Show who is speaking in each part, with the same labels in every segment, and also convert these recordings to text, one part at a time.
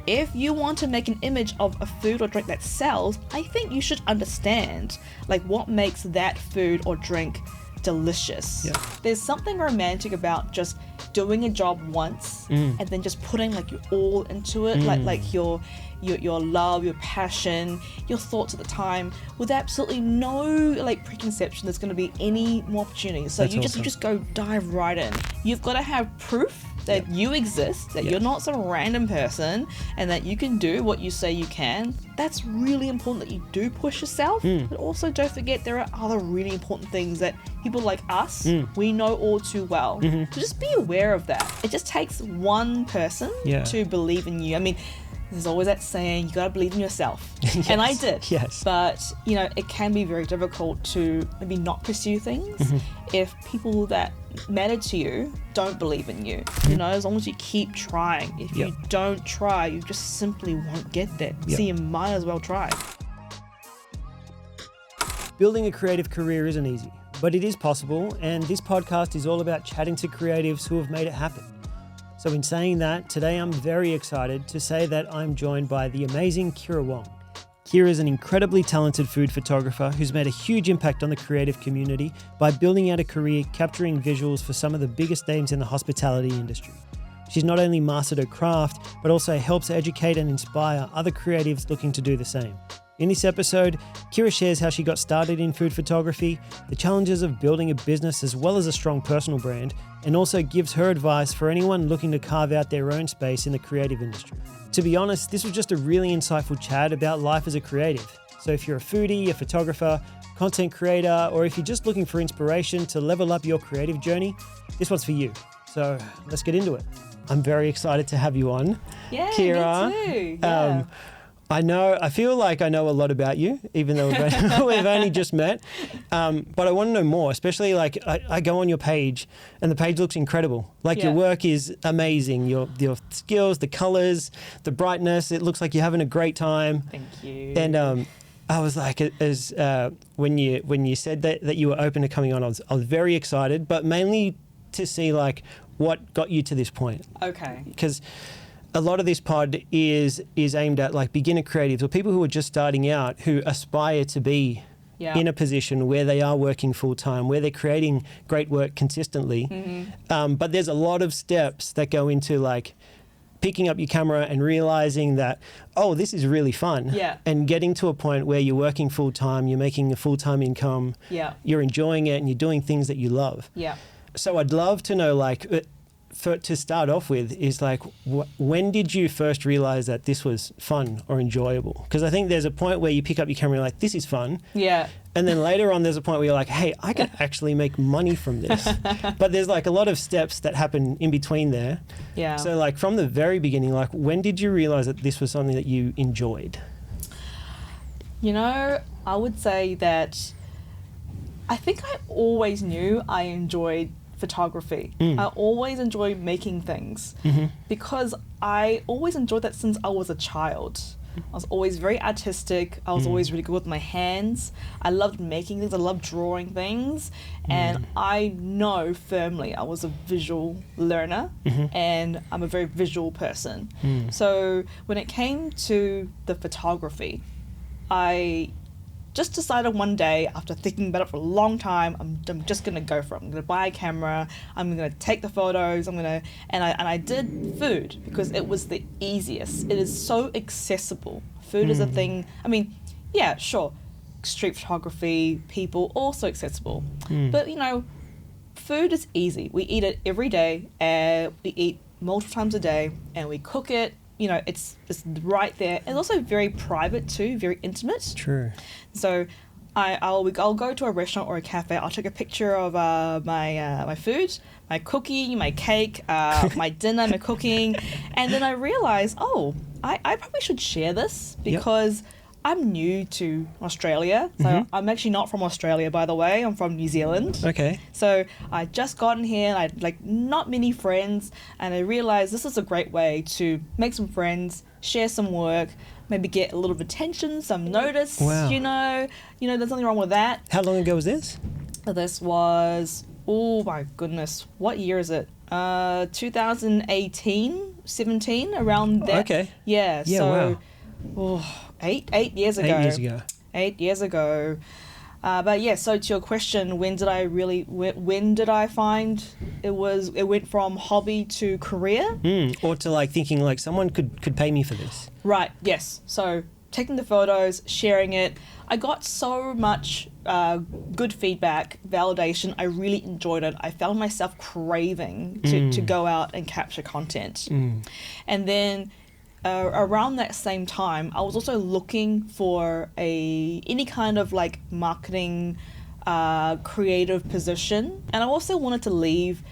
Speaker 1: if you want to make an image of a food or drink that sells, I think you should understand like what makes that food or drink delicious.
Speaker 2: Yeah.
Speaker 1: There's something romantic about just doing a job once and then just putting like your all into it, like your love, your passion, your thoughts at the time, with absolutely no like preconception there's going to be any more opportunities. So you just go dive right in. You've got to have proof that you exist, that you're not some random person, and that you can do what you say you can. That's really important, that you do push yourself. But also don't forget there are other really important things that people like us, we know all too well. So just be aware of that. It just takes one person to believe in you. I mean, there's always that saying, you gotta believe in yourself.
Speaker 2: Yes.
Speaker 1: And I did.
Speaker 2: Yes.
Speaker 1: But, you know, it can be very difficult to maybe not pursue things if people that matter to you don't believe in you. You know, as long as you keep trying. If you don't try, you just simply won't get there. So you might as well try.
Speaker 2: Building a creative career isn't easy, but it is possible, and this podcast is all about chatting to creatives who have made it happen. So in saying that, today I'm very excited to say that I'm joined by the amazing Kera Wong. Kera is an incredibly talented food photographer who's made a huge impact on the creative community by building out a career capturing visuals for some of the biggest names in the hospitality industry. She's not only mastered her craft, but also helps educate and inspire other creatives looking to do the same. In this episode, Kera shares how she got started in food photography, the challenges of building a business as well as a strong personal brand, and also gives her advice for anyone looking to carve out their own space in the creative industry. To be honest, this was just a really insightful chat about life as a creative. So if you're a foodie, a photographer, content creator, or if you're just looking for inspiration to level up your creative journey, this one's for you. So let's get into it. I'm very excited to have you on,
Speaker 1: Yeah,
Speaker 2: Kera.
Speaker 1: me too. Yeah.
Speaker 2: I feel like I know a lot about you, even though we've only just met. But I want to know more, especially like I go on your page and the page looks incredible. Like your work is amazing. Your skills, the colors, the brightness, it looks like you're having a great time.
Speaker 1: Thank you.
Speaker 2: And I was like, when you said that you were open to coming on, I was very excited, but mainly to see like what got you to this point.
Speaker 1: Okay.
Speaker 2: Because a lot of this pod is aimed at like beginner creatives or people who are just starting out who aspire to be in a position where they are working full time, where they're creating great work consistently. But there's a lot of steps that go into like picking up your camera and realizing that, oh, this is really fun.
Speaker 1: Yeah. And
Speaker 2: getting to a point where you're working full time, you're making a full time income, you're enjoying it and you're doing things that you love.
Speaker 1: Yeah.
Speaker 2: So I'd love to know like, to start off with is like, when did you first realize that this was fun or enjoyable? Because I think there's a point where you pick up your camera and you're like, this is fun.
Speaker 1: Yeah.
Speaker 2: And then later on, there's a point where you're like, hey, I can actually make money from this. But there's like a lot of steps that happen in between there.
Speaker 1: Yeah.
Speaker 2: So like from the very beginning, like when did you realize that this was something that you enjoyed?
Speaker 1: You know, I would say that I think I always knew I enjoyed photography. I always enjoyed making things because I always enjoyed that since I was a child. I was always very artistic. I was always really good with my hands. I loved making things. I loved drawing things. And I know firmly I was a visual learner and I'm a very visual person. So when it came to the photography, I just decided one day, after thinking about it for a long time, I'm just gonna go for it. I'm gonna buy a camera. I'm gonna take the photos. And I did food because it was the easiest. It is so accessible. Food is a thing. I mean, yeah, sure, street photography, people, also accessible. But you know, food is easy. We eat it every day, and we eat multiple times a day, and we cook it. You know, it's right there. And also very private too, very intimate.
Speaker 2: True.
Speaker 1: So I'll go to a restaurant or a cafe. I'll take a picture of my food, my cookie, my cake, my dinner, my cooking. And then I realize, I probably should share this because I'm new to Australia. So I'm actually not from Australia, by the way. I'm from New Zealand.
Speaker 2: Okay.
Speaker 1: So I just gotten here and I had like not many friends, and I realized this is a great way to make some friends, share some work, maybe get a little bit of attention, some notice.
Speaker 2: Wow.
Speaker 1: You know, there's nothing wrong with that.
Speaker 2: How long ago was this?
Speaker 1: This was, oh my goodness, what year is it? 2018, 17, around that.
Speaker 2: Okay.
Speaker 1: Yeah.
Speaker 2: Yeah,
Speaker 1: so,
Speaker 2: wow.
Speaker 1: 8 years ago.
Speaker 2: 8 years ago.
Speaker 1: 8 years ago. But yeah, so to your question, when did I find it went from hobby to career?
Speaker 2: Or to like thinking like someone could pay me for this.
Speaker 1: Right, yes. So taking the photos, sharing it. I got so much good feedback, validation. I really enjoyed it. I found myself craving to go out and capture content. And then around that same time, I was also looking for any kind of like marketing, creative position, and I also wanted to leave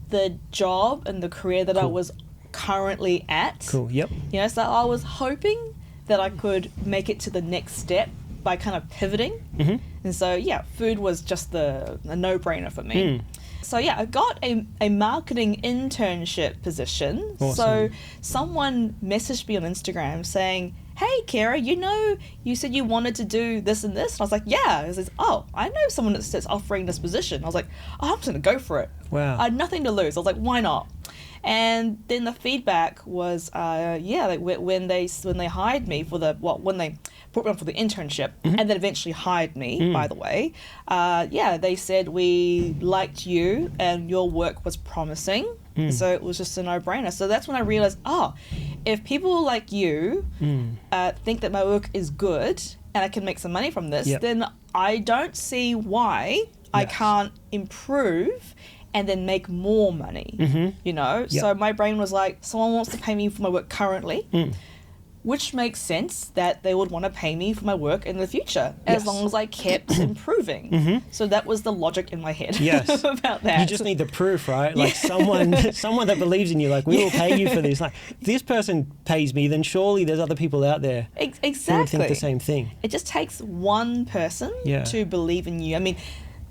Speaker 1: the job and the career that I was currently at.
Speaker 2: Cool. Yep.
Speaker 1: You know, so I was hoping that I could make it to the next step by kind of pivoting. And so yeah, food was just a no-brainer for me. So yeah, I got a marketing internship position.
Speaker 2: Awesome.
Speaker 1: So someone messaged me on Instagram saying, "Hey Kera, you said you wanted to do this and this." And I was like, "Yeah." It says, "Oh, I know someone that's offering this position." I was like, "Oh, I'm just gonna go for it."
Speaker 2: Wow.
Speaker 1: I had nothing to lose. I was like, "Why not?" And then the feedback was, like when they hired me when they brought me on for the internship, and then eventually hired me, by the way, they said we liked you and your work was promising, so it was just a no-brainer. So that's when I realized, if people like you think that my work is good and I can make some money from this, then I don't see why I can't improve and then make more money, you know? So my brain was like, someone wants to pay me for my work currently, which makes sense that they would want to pay me for my work in the future, as long as I kept improving. So that was the logic in my head about that.
Speaker 2: You just need the proof, right? Like someone that believes in you, like, we will pay you for this. Like, if this person pays me, then surely there's other people out there
Speaker 1: exactly
Speaker 2: who think the same thing.
Speaker 1: It just takes one person to believe in you. I mean,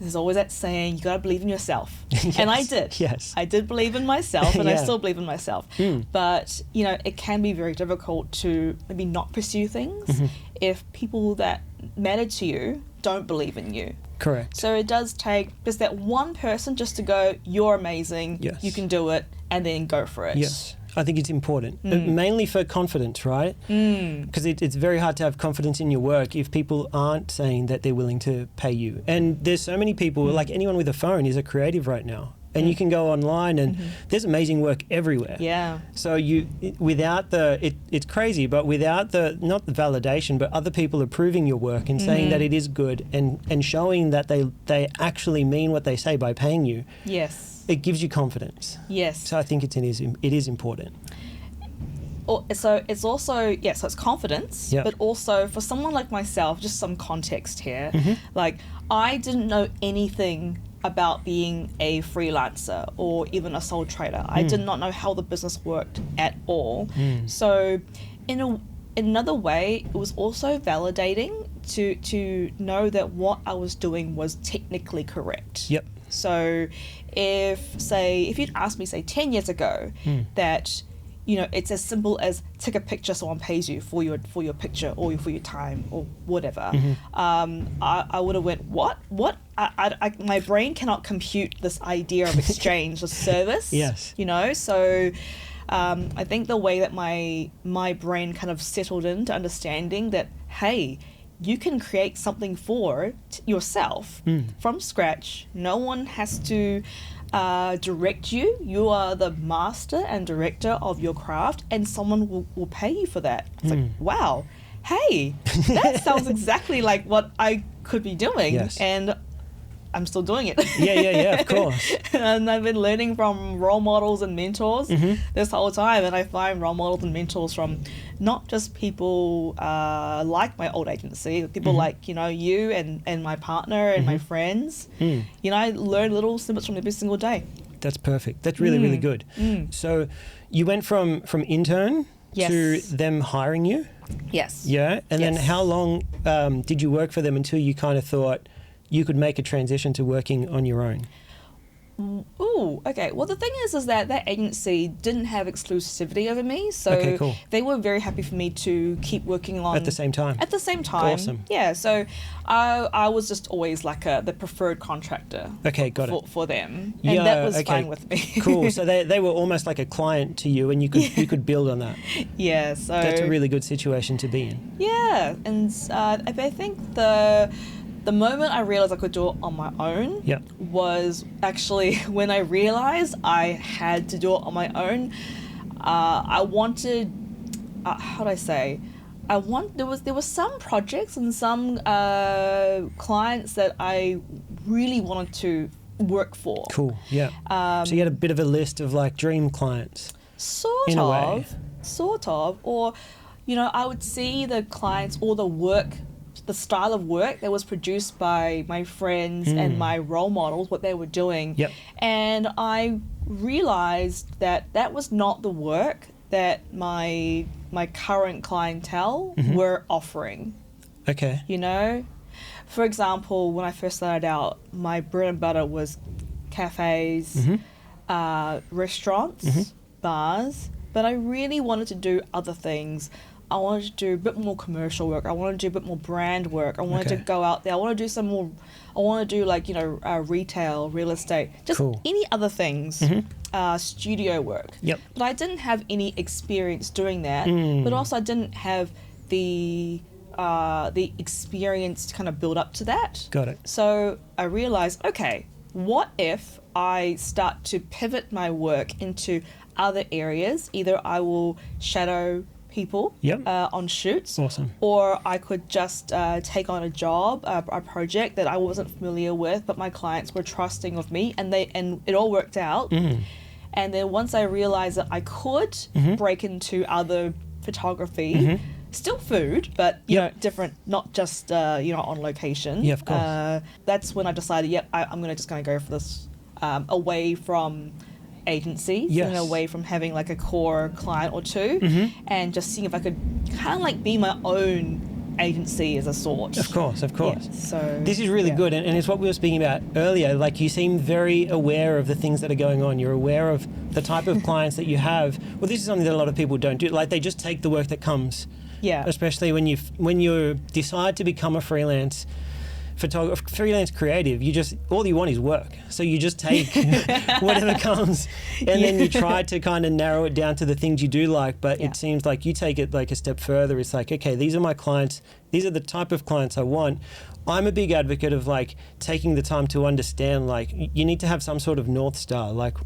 Speaker 1: there's always that saying, you got to believe in yourself. And I did.
Speaker 2: Yes.
Speaker 1: I did believe in myself, and I still believe in myself. But, you know, it can be very difficult to maybe not pursue things if people that matter to you don't believe in you.
Speaker 2: Correct.
Speaker 1: So it does take just that one person just to go, you're amazing, you can do it, and then go for it.
Speaker 2: Yes. I think it's important, mainly for confidence, right? Because it's very hard to have confidence in your work if people aren't saying that they're willing to pay you. And there's so many people, like anyone with a phone is a creative right now. And you can go online and there's amazing work everywhere.
Speaker 1: Yeah.
Speaker 2: So it's crazy, but without not the validation, but other people approving your work and saying that it is good and showing that they actually mean what they say by paying you.
Speaker 1: Yes.
Speaker 2: It gives you confidence.
Speaker 1: Yes.
Speaker 2: So I think it is important.
Speaker 1: So it's also, so it's confidence, but also for someone like myself, just some context here, like I didn't know anything about being a freelancer or even a sole trader. I did not know how the business worked at all. So in another way, it was also validating to know that what I was doing was technically correct.
Speaker 2: Yep.
Speaker 1: So if you'd asked me, say, 10 years ago that, you know, it's as simple as take a picture, someone pays you for your picture or for your time or whatever, I would have went, what? My brain cannot compute this idea of exchange or service.
Speaker 2: Yes.
Speaker 1: You know, so I think the way that my brain kind of settled into understanding that, hey, you can create something for yourself from scratch. No one has to direct you. You are the master and director of your craft, and someone will pay you for that. It's like, wow, hey, that sounds exactly like what I could be doing.
Speaker 2: Yes.
Speaker 1: And I'm still doing it.
Speaker 2: Yeah, of course.
Speaker 1: And I've been learning from role models and mentors this whole time. And I find role models and mentors from not just people like my old agency, people like, you know, you and my partner and my friends. You know, I learn little snippets from every single day.
Speaker 2: That's perfect. That's really, really good. So you went from intern to them hiring you?
Speaker 1: Yes.
Speaker 2: Yeah. And then how long did you work for them until you kind of thought you could make a transition to working on your own?
Speaker 1: Oh, okay. Well, the thing is that that agency didn't have exclusivity over me, so
Speaker 2: Okay, cool.
Speaker 1: they were very happy for me to keep working on
Speaker 2: At the same time.
Speaker 1: At the same time,
Speaker 2: Awesome.
Speaker 1: Yeah. So I was just always like the preferred contractor.
Speaker 2: Okay, got it.
Speaker 1: For them, and that was fine with me.
Speaker 2: Cool. So they were almost like a client to you, and you could build on that.
Speaker 1: Yeah. So
Speaker 2: that's a really good situation to be in.
Speaker 1: Yeah, and I think the moment I realized I could do it on my own was actually when I realized I had to do it on my own. I wanted, how do I say? There was some projects and some clients that I really wanted to work for.
Speaker 2: Cool. Yeah. So you had a bit of a list of like dream clients.
Speaker 1: Sort of, or I would see the clients or the style of work that was produced by my friends and my role models, what they were doing.
Speaker 2: Yep.
Speaker 1: And I realized that was not the work that my current clientele were offering.
Speaker 2: Okay.
Speaker 1: For example, when I first started out, my bread and butter was cafes, restaurants, bars, but I really wanted to do other things. I wanted to do a bit more commercial work. I wanted to do a bit more brand work. I wanted to go out there. I want to do some more. I want to do retail, real estate, just any other things, studio work.
Speaker 2: Yep.
Speaker 1: But I didn't have any experience doing that. But also I didn't have the experience to kind of build up to that.
Speaker 2: Got it.
Speaker 1: So I realized, okay, what if I start to pivot my work into other areas? Either I will shadow people on shoots,
Speaker 2: awesome,
Speaker 1: or I could just take on a job, a project that I wasn't familiar with, but my clients were trusting of me, and it all worked out. And then once I realized that I could break into other photography, still food, but you know, different, not just on location.
Speaker 2: Yeah, of course.
Speaker 1: That's when I decided, I'm gonna go for this, away from agencies and away from having like a core client or two, and just seeing if I could kind of like be my own agency as a sort.
Speaker 2: Of course.
Speaker 1: Yeah, so
Speaker 2: this is really good, and it's what we were speaking about earlier. Like, you seem very aware of the things that are going on. You're aware of the type of clients that you have. Well, this is something that a lot of people don't do. Like, they just take the work that comes. Yeah. Especially when you decide to become a freelance photographer, freelance creative, all you want is work. So you just take whatever comes, and then you try to kind of narrow it down to the things you do like. But it seems like you take it like a step further. It's like, okay, these are my clients. These are the type of clients I want. I'm a big advocate of like taking the time to understand, like, you need to have some sort of North Star, like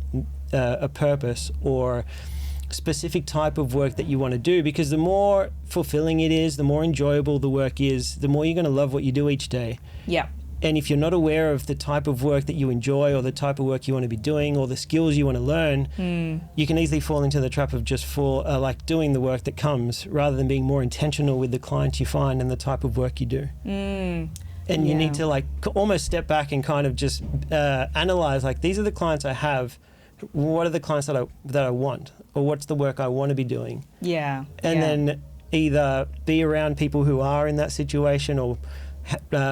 Speaker 2: a purpose or specific type of work that you want to do, because the more fulfilling it is, the more enjoyable the work is, the more you're going to love what you do each day. Yeah. And if you're not aware of the type of work that you enjoy, or the type of work you want to be doing, or the skills you want to learn, you can easily fall into the trap of just doing the work that comes, rather than being more intentional with the clients you find and the type of work you do. And you need to like almost step back and kind of just analyze, like, these are the clients I have. What are the clients that I want, or what's the work I want to be doing? And then either be around people who are in that situation, or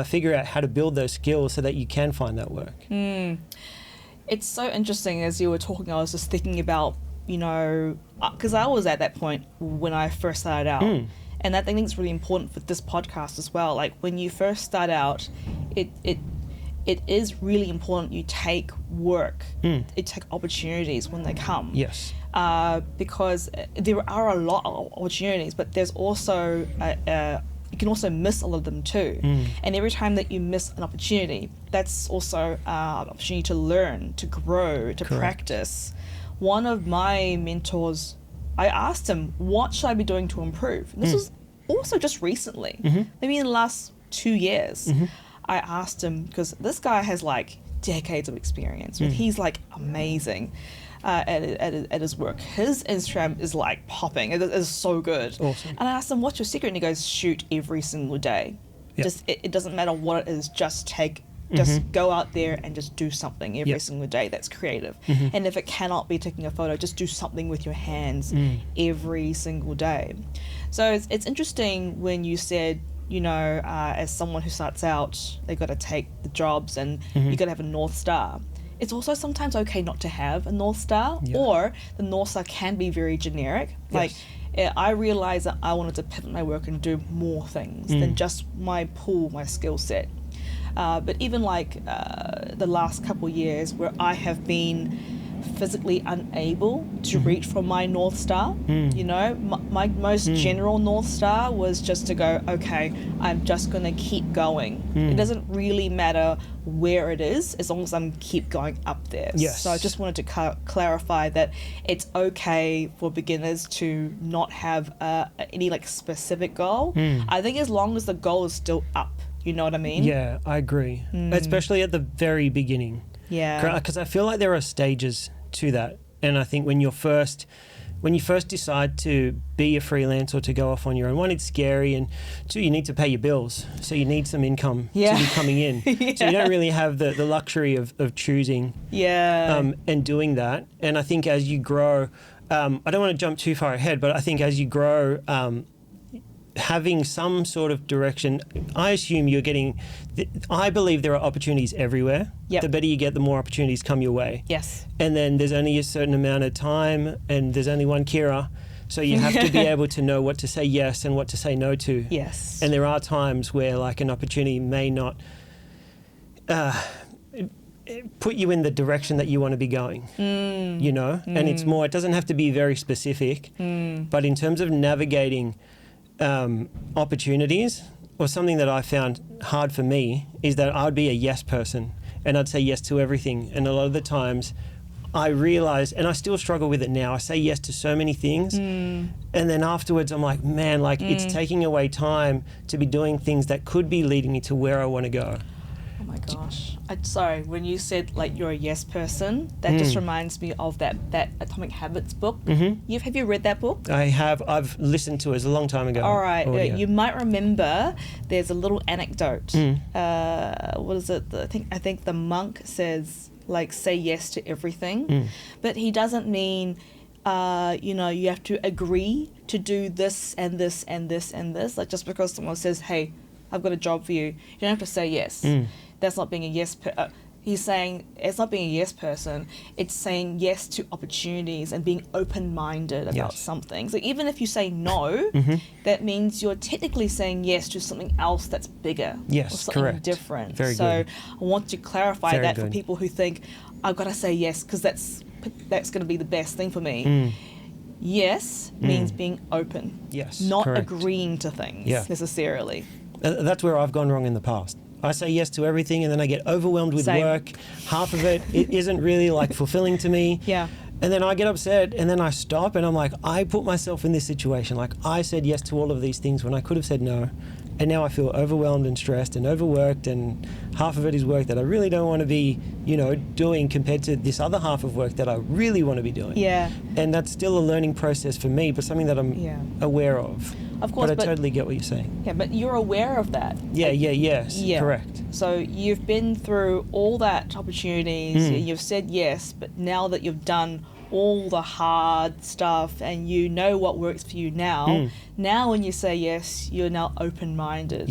Speaker 2: figure out how to build those skills so that you can find that work.
Speaker 1: It's so interesting. As you were talking, I was just thinking about, because I was at that point when I first started out. And I think it's really important for this podcast as well. Like, when you first start out, it is really important you take work, you take opportunities when they come. Yes. Because there are a lot of opportunities, but there's also, you can also miss a lot of them too. And every time that you miss an opportunity, that's also an opportunity to learn, to grow, to practice. One of my mentors, I asked him, what should I be doing to improve? And this was also just recently, maybe in the last 2 years. I asked him, because this guy has like decades of experience. He's like amazing at his work. His Instagram is like popping. It is so good. Awesome. And I asked him, what's your secret? And he goes, shoot every single day. Just it doesn't matter what it is. Just go out there and just do something every single day that's creative. And if it cannot be taking a photo, just do something with your hands every single day. So it's interesting when you said, as someone who starts out, they got to take the jobs, and you got to have a North Star. it's also sometimes okay not to have a North Star, or the North Star can be very generic. Like, I realized that I wanted to pivot my work and do more things than just my pool, my skill set. But even like the last couple years where I have been physically unable to reach for my North Star, you know, my most general North Star was just to go, okay, I'm just going to keep going. It doesn't really matter where it is as long as I'm keep going up there. So I just wanted to clarify that it's okay for beginners to not have any like specific goal. I think as long as the goal is still up, you know what I mean?
Speaker 2: Yeah, I agree. Especially at the very beginning.
Speaker 1: Yeah.
Speaker 2: Because I feel like there are stages to that. And I think when you first decide to be a freelancer or to go off on your own, one, it's scary, and two, you need to pay your bills. So you need some income to be coming in. So you don't really have the luxury of choosing and doing that. And I think as you grow, I don't want to jump too far ahead, but I think as you grow, having some sort of direction, I assume you're getting, I believe there are opportunities everywhere. The better you get, the more opportunities come your way. And then there's only a certain amount of time, and there's only one Kera. So you have to be able to know what to say yes and what to say no to. And there are times where like an opportunity may not put you in the direction that you want to be going, you know? And it's more, it doesn't have to be very specific, but in terms of navigating opportunities, or something that I found hard for me is that I would be a yes person and I'd say yes to everything. And a lot of the times I realize, and I still struggle with it now, I say yes to so many things. And then afterwards I'm like, man, like it's taking away time to be doing things that could be leading me to where I want to go.
Speaker 1: Oh my gosh. Sorry, when you said like you're a yes person, that just reminds me of that Atomic Habits book. Have you read that book?
Speaker 2: I have. I've listened to it. It's a long time ago.
Speaker 1: All right. You might remember there's a little anecdote. What is it? I think the monk says like say yes to everything. But he doesn't mean you know, you have to agree to do this and this and this and this. Like just because someone says, hey, I've got a job for you, you don't have to say yes. That's not being a yes. He's saying it's not being a yes person. It's saying yes to opportunities and being open-minded about something. So even if you say no, that means you're technically saying yes to something else that's bigger. Or something different.
Speaker 2: Very
Speaker 1: so
Speaker 2: good.
Speaker 1: I want to clarify that for people who think, I've got to say yes because that's going to be the best thing for me. Yes means being open. Not agreeing to things necessarily.
Speaker 2: That's where I've gone wrong in the past. I say yes to everything and then I get overwhelmed with work. Half of it isn't really like fulfilling to me. And then I get upset and then I stop and I'm like, I put myself in this situation. Like I said yes to all of these things when I could have said no. And now I feel overwhelmed and stressed and overworked, and half of it is work that I really don't want to be, you know, doing compared to this other half of work that I really want to be doing. And that's still a learning process for me, but something that I'm aware of.
Speaker 1: Of course,
Speaker 2: but I totally get what you're saying.
Speaker 1: Yeah, but you're aware of that.
Speaker 2: Yes, correct.
Speaker 1: So you've been through all that opportunities, you've said yes, but now that you've done all the hard stuff and you know what works for you now, now when you say yes, you're now open-minded.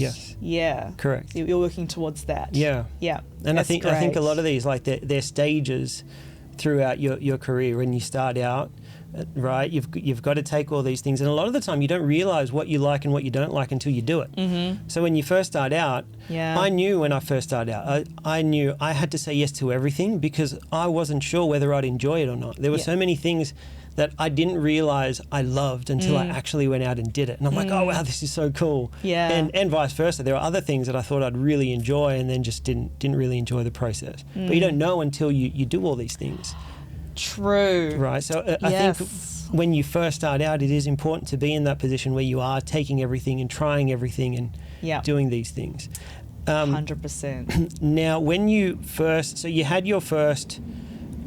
Speaker 2: Correct.
Speaker 1: You're working towards that.
Speaker 2: And I think a lot of these, like they're stages throughout your career. When you start out, right, you've got to take all these things, and a lot of the time you don't realize what you like and what you don't like until you do it. So when you first start out, I knew when I first started out, I knew I had to say yes to everything because I wasn't sure whether I'd enjoy it or not. There were so many things that I didn't realize I loved until I actually went out and did it. And I'm like, oh wow, this is so cool. And vice versa. There were other things that I thought I'd really enjoy and then just didn't really enjoy the process. But you don't know until you do all these things.
Speaker 1: True.
Speaker 2: Right. So I think when you first start out, it is important to be in that position where you are taking everything and trying everything and doing these things.
Speaker 1: 100%.
Speaker 2: Now, when you so you had your first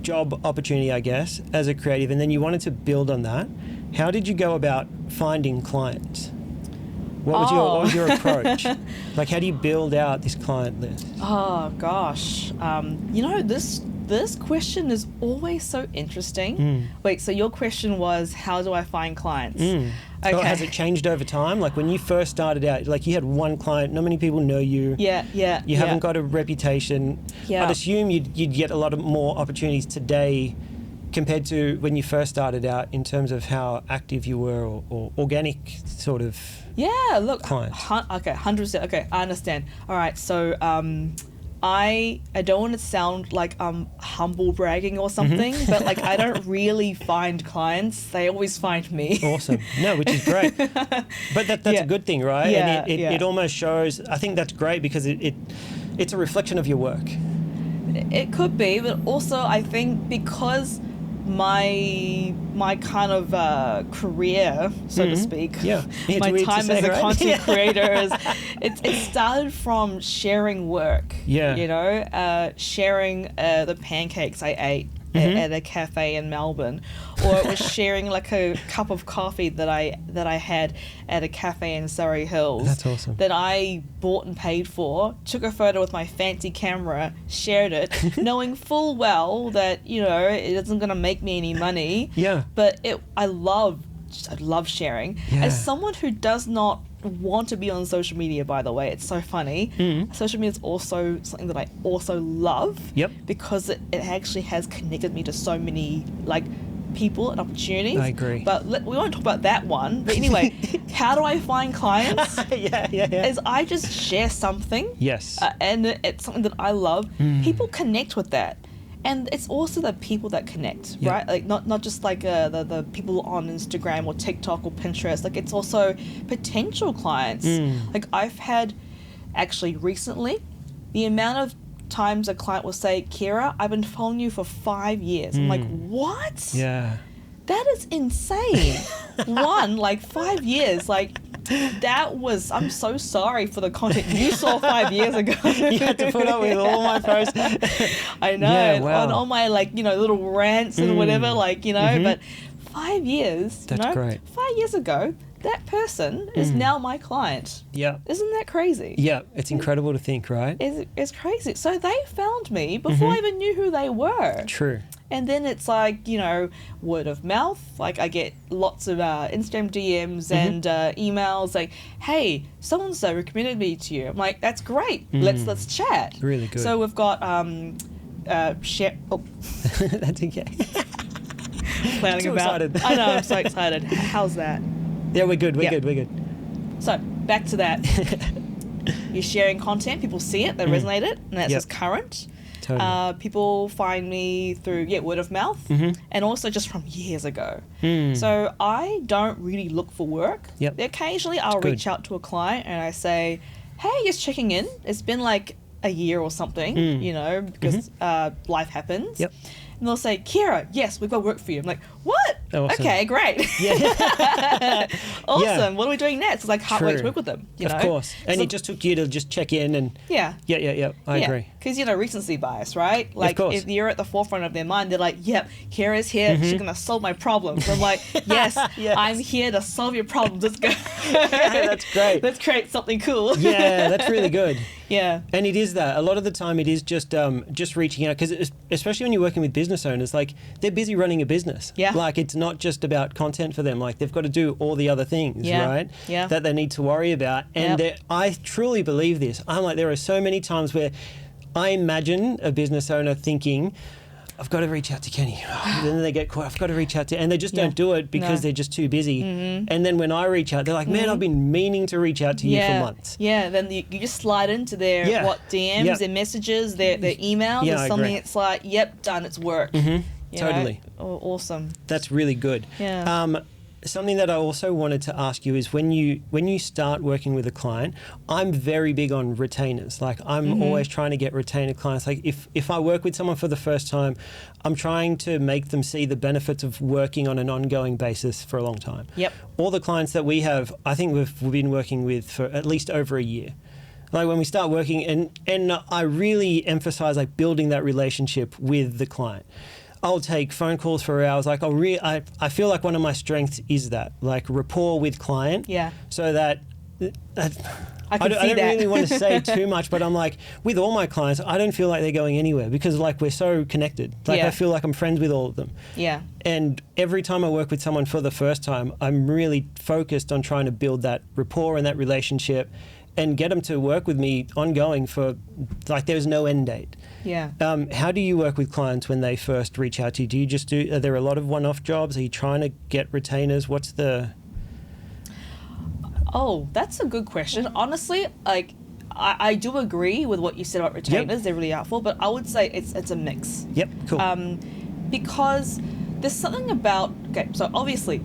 Speaker 2: job opportunity, I guess, as a creative, and then you wanted to build on that. How did you go about finding clients? What was your approach? Like, how do you build out this client list?
Speaker 1: Oh gosh, you know, this question is always so interesting. Wait, so your question was, how do I find clients? Okay.
Speaker 2: Or has it changed over time? Like when you first started out, like you had one client, not many people know you.
Speaker 1: Yeah.
Speaker 2: You haven't got a reputation.
Speaker 1: Yeah.
Speaker 2: I'd assume you'd get a lot of more opportunities today compared to when you first started out in terms of how active you were or organic sort of
Speaker 1: Look,
Speaker 2: clients.
Speaker 1: Okay, 100%. Okay, I understand. All right, so I don't want to sound like I'm humble bragging or something, but like I don't really find clients. They always find me.
Speaker 2: Awesome. No, which is great. But that's a good thing, right?
Speaker 1: Yeah,
Speaker 2: and it almost shows, I think that's great because it's a reflection of your work.
Speaker 1: It could be, but also I think because my kind of career, so to speak, my time as a content creator is it started from sharing work. Sharing the pancakes I ate at a cafe in Melbourne, or it was sharing like a cup of coffee that I had at a cafe in Surrey Hills.
Speaker 2: That's awesome.
Speaker 1: That I bought and paid for, took a photo with my fancy camera, shared it, knowing full well that it isn't going to make me any money.
Speaker 2: Yeah.
Speaker 1: But I love sharing.
Speaker 2: Yeah.
Speaker 1: As someone who does not want to be on social media, by the way, it's so funny. Social media is also something that I also love.
Speaker 2: Yep.
Speaker 1: Because it actually has connected me to so many people and opportunities.
Speaker 2: I agree.
Speaker 1: But we won't talk about that one. But anyway, how do I find clients?
Speaker 2: Yeah.
Speaker 1: Is I just share something.
Speaker 2: Yes.
Speaker 1: And it's something that I love. People connect with that. And it's also the people that connect, right? Like not just like the people on Instagram or TikTok or Pinterest. Like it's also potential clients. Like I've had, actually recently, the amount of times a client will say, Kera, I've been following you for 5 years. I'm like, what?
Speaker 2: Yeah.
Speaker 1: That is insane. 5 years, I'm so sorry for the content you saw 5 years ago.
Speaker 2: You had to put up with all my posts.
Speaker 1: I know.
Speaker 2: Yeah, wow.
Speaker 1: On all my little rants and whatever, but 5 years,
Speaker 2: That's great.
Speaker 1: 5 years ago, that person is now my client.
Speaker 2: Yeah.
Speaker 1: Isn't that crazy?
Speaker 2: Yeah, it's incredible to think, right?
Speaker 1: It's crazy. So they found me before I even knew who they were.
Speaker 2: True.
Speaker 1: And then it's word of mouth. Like I get lots of Instagram DMs and emails like, "Hey, so and so recommended me to you." I'm like, "That's great. Let's chat."
Speaker 2: Really good.
Speaker 1: So we've got share. Oh,
Speaker 2: That's okay.
Speaker 1: planning
Speaker 2: Too
Speaker 1: about.
Speaker 2: excited.
Speaker 1: I know. I'm so excited. How's that?
Speaker 2: Yeah, we're good. We're good.
Speaker 1: So back to that. You're sharing content. People see it. They resonate it, and that's just current.
Speaker 2: Totally.
Speaker 1: People find me through word of mouth and also just from years ago. So I don't really look for work.
Speaker 2: Yep.
Speaker 1: Occasionally I'll reach out to a client and I say, hey, just checking in. It's been like a year or something, because life happens.
Speaker 2: Yep.
Speaker 1: And they'll say, Kera, yes, we've got work for you. I'm like, what?
Speaker 2: Awesome.
Speaker 1: Okay, great.
Speaker 2: Yeah.
Speaker 1: Awesome.
Speaker 2: Yeah.
Speaker 1: What are we doing next? It's like, can't wait to work with them.
Speaker 2: Of course. And it just took you to just check in and...
Speaker 1: Yeah.
Speaker 2: Yeah. I agree.
Speaker 1: Because, recency bias, right? Like,
Speaker 2: of course.
Speaker 1: if you're at the forefront of their mind, they're like, yep, Kera's here. She's going to solve my problems. I'm like, yes, I'm here to solve your problems. Let's go.
Speaker 2: Yeah, that's great.
Speaker 1: Let's create something cool.
Speaker 2: Yeah, that's really good.
Speaker 1: Yeah.
Speaker 2: And it is that. A lot of the time it is just reaching out, because especially when you're working with business owners, like they're busy running a business.
Speaker 1: Yeah.
Speaker 2: Like it's not just about content for them. Like they've got to do all the other things, right?
Speaker 1: Yeah.
Speaker 2: That they need to worry about. And I truly believe this. I'm like, there are so many times where I imagine a business owner thinking, I've got to reach out to Kenny. And then they get caught, I've got to reach out to, and they just don't do it because they're just too busy. And then when I reach out, they're like, man, I've been meaning to reach out to you for months.
Speaker 1: Yeah, then you just slide into their DMs, their messages, their emails.
Speaker 2: Yeah,
Speaker 1: There's something it's like, yep, done, it's work.
Speaker 2: Totally.
Speaker 1: Awesome.
Speaker 2: That's really good.
Speaker 1: Yeah.
Speaker 2: Something that I also wanted to ask you is when you start working with a client, I'm very big on retainers. Like I'm always trying to get retainer clients. Like if I work with someone for the first time, I'm trying to make them see the benefits of working on an ongoing basis for a long time.
Speaker 1: Yep.
Speaker 2: All the clients that we have, I think we've been working with for at least over a year. Like when we start working, and I really emphasize like building that relationship with the client. I'll take phone calls for hours. Like I feel like one of my strengths is that, like rapport with client.
Speaker 1: Yeah.
Speaker 2: So that
Speaker 1: I can see
Speaker 2: don't
Speaker 1: that.
Speaker 2: really want to say too much, but I'm like, with all my clients, I don't feel like they're going anywhere because like we're so connected. Like
Speaker 1: Yeah.
Speaker 2: I feel like I'm friends with all of them.
Speaker 1: Yeah.
Speaker 2: And every time I work with someone for the first time, I'm really focused on trying to build that rapport and that relationship and get them to work with me ongoing for, like, there's no end date.
Speaker 1: Yeah.
Speaker 2: How do you work with clients when they first reach out to you? Do you just are there a lot of one-off jobs? Are you trying to get retainers? What's the...
Speaker 1: Oh, that's a good question. Honestly, like, I do agree with what you said about retainers.
Speaker 2: Yep.
Speaker 1: They're really helpful, but I would say it's a mix.
Speaker 2: Yep, cool.
Speaker 1: Because there's something about, okay, so obviously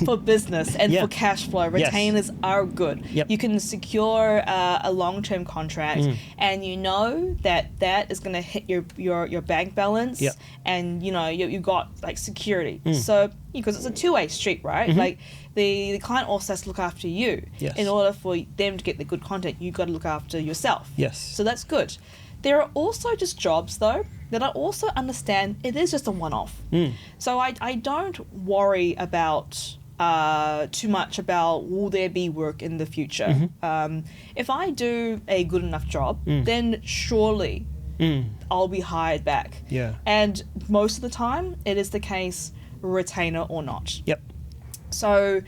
Speaker 1: for business and
Speaker 2: Yeah.
Speaker 1: for cash flow,
Speaker 2: Yes.
Speaker 1: retainers are good.
Speaker 2: Yep.
Speaker 1: You can secure a long-term contract and you know that is going to hit your bank balance
Speaker 2: Yep.
Speaker 1: and you got like security. So because it's a two-way street, right? Like the client also has to look after you.
Speaker 2: Yes.
Speaker 1: In order for them to get the good content, you got to look after yourself.
Speaker 2: Yes.
Speaker 1: So that's good. There are also just jobs though that I also understand it is just a one-off. So I don't worry about too much about will there be work in the future. If I do a good enough job, then surely I'll be hired back.
Speaker 2: Yeah.
Speaker 1: And most of the time it is the case, retainer or not.
Speaker 2: Yep.
Speaker 1: So,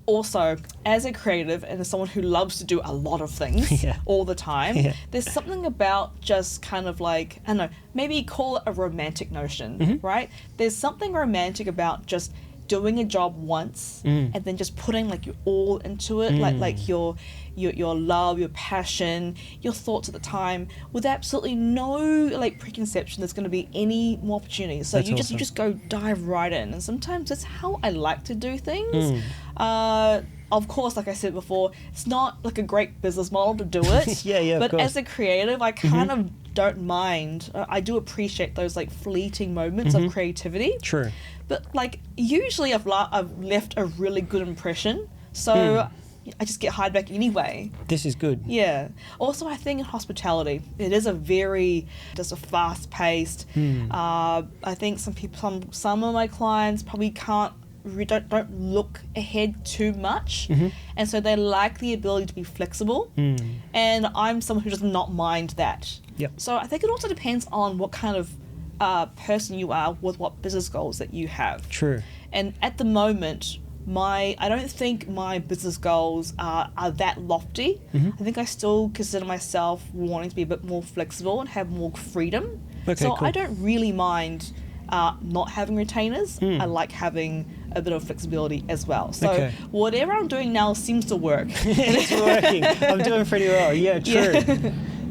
Speaker 1: also, as a creative and as someone who loves to do a lot of things
Speaker 2: Yeah.
Speaker 1: all the time,
Speaker 2: Yeah.
Speaker 1: there's something about just kind of like, I don't know, maybe call it a romantic notion, right? There's something romantic about just doing a job once and then just putting like your all into it, like your love, your passion, your thoughts at the time, with absolutely no like preconception there's going to be any more opportunities. So
Speaker 2: That's
Speaker 1: you
Speaker 2: awesome.
Speaker 1: just go dive right in, and sometimes that's how I like to do things. Of course, like I said before, it's not like a great business model to do it.
Speaker 2: Yeah, of
Speaker 1: But
Speaker 2: course.
Speaker 1: as a creative, I kind of don't mind. I do appreciate those like fleeting moments of creativity.
Speaker 2: True.
Speaker 1: But like usually I've left a really good impression, so I just get hired back anyway.
Speaker 2: This is good.
Speaker 1: Yeah. Also, I think in hospitality, it is a very just a fast-paced. I think some of my clients probably don't look ahead too much, and so they like the ability to be flexible. And I'm someone who does not mind that.
Speaker 2: Yep.
Speaker 1: So I think it also depends on what kind of person you are with what business goals that you have.
Speaker 2: True.
Speaker 1: And at the moment, I don't think my business goals are that lofty. I think I still consider myself wanting to be a bit more flexible and have more freedom.
Speaker 2: Okay,
Speaker 1: so
Speaker 2: cool.
Speaker 1: I don't really mind not having retainers. I like having a bit of flexibility as well. So
Speaker 2: Okay.
Speaker 1: whatever I'm doing now seems to work.
Speaker 2: It's working. I'm doing pretty well. Yeah, true.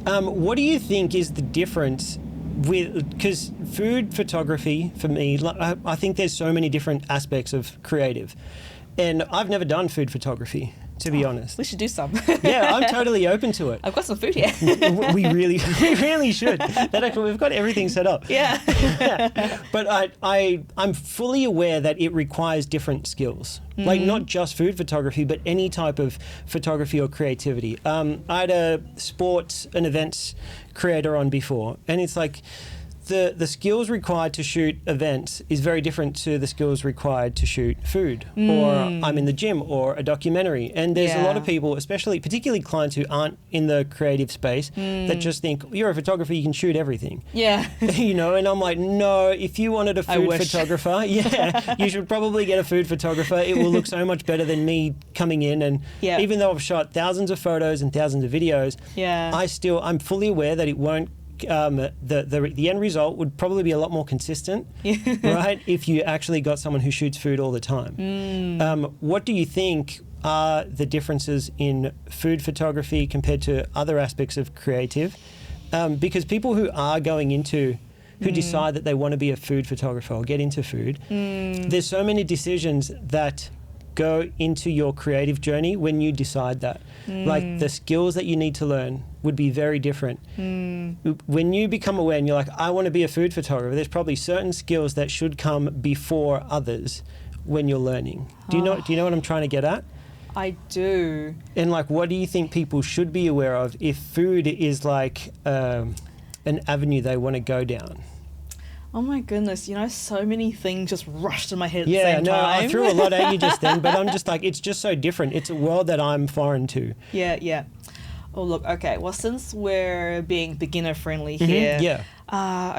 Speaker 2: What do you think is the difference because food photography for me, I think there's so many different aspects of creative, and I've never done food photography, to be honest.
Speaker 1: We should do some.
Speaker 2: Yeah, I'm totally open to it.
Speaker 1: I've got some food here.
Speaker 2: we really should. We've got everything set up.
Speaker 1: Yeah.
Speaker 2: But I'm fully aware that it requires different skills. Like not just food photography, but any type of photography or creativity. I had a sports and events creator on before, and it's like the skills required to shoot events is very different to the skills required to shoot food, or I'm in the gym, or a documentary. And there's a lot of people, particularly clients who aren't in the creative space, that just think, you're a photographer, you can shoot everything.
Speaker 1: Yeah.
Speaker 2: And I'm like, no, if you wanted a food
Speaker 1: wish.
Speaker 2: photographer, you should probably get a food photographer. It will look so much better than me coming in. And even though I've shot thousands of photos and thousands of videos, I'm fully aware that it won't the end result would probably be a lot more consistent, right? If you actually got someone who shoots food all the time. What do you think are the differences in food photography compared to other aspects of creative? Because people who are going into who decide that they want to be a food photographer or get into food, there's so many decisions that go into your creative journey when you decide that. Like the skills that you need to learn would be very different. When you become aware and you're like, I want to be a food photographer, there's probably certain skills that should come before others when you're learning. Do you know what I'm trying to get at?
Speaker 1: I do.
Speaker 2: And like, what do you think people should be aware of if food is like an avenue they want to go down?
Speaker 1: Oh my goodness, so many things just rushed in my head at the
Speaker 2: Yeah,
Speaker 1: same
Speaker 2: no,
Speaker 1: time.
Speaker 2: I threw a lot at you just then, but I'm just like, it's just so different. It's a world that I'm foreign to.
Speaker 1: Yeah. Oh, look, okay. Well, since we're being beginner friendly here.
Speaker 2: Yeah.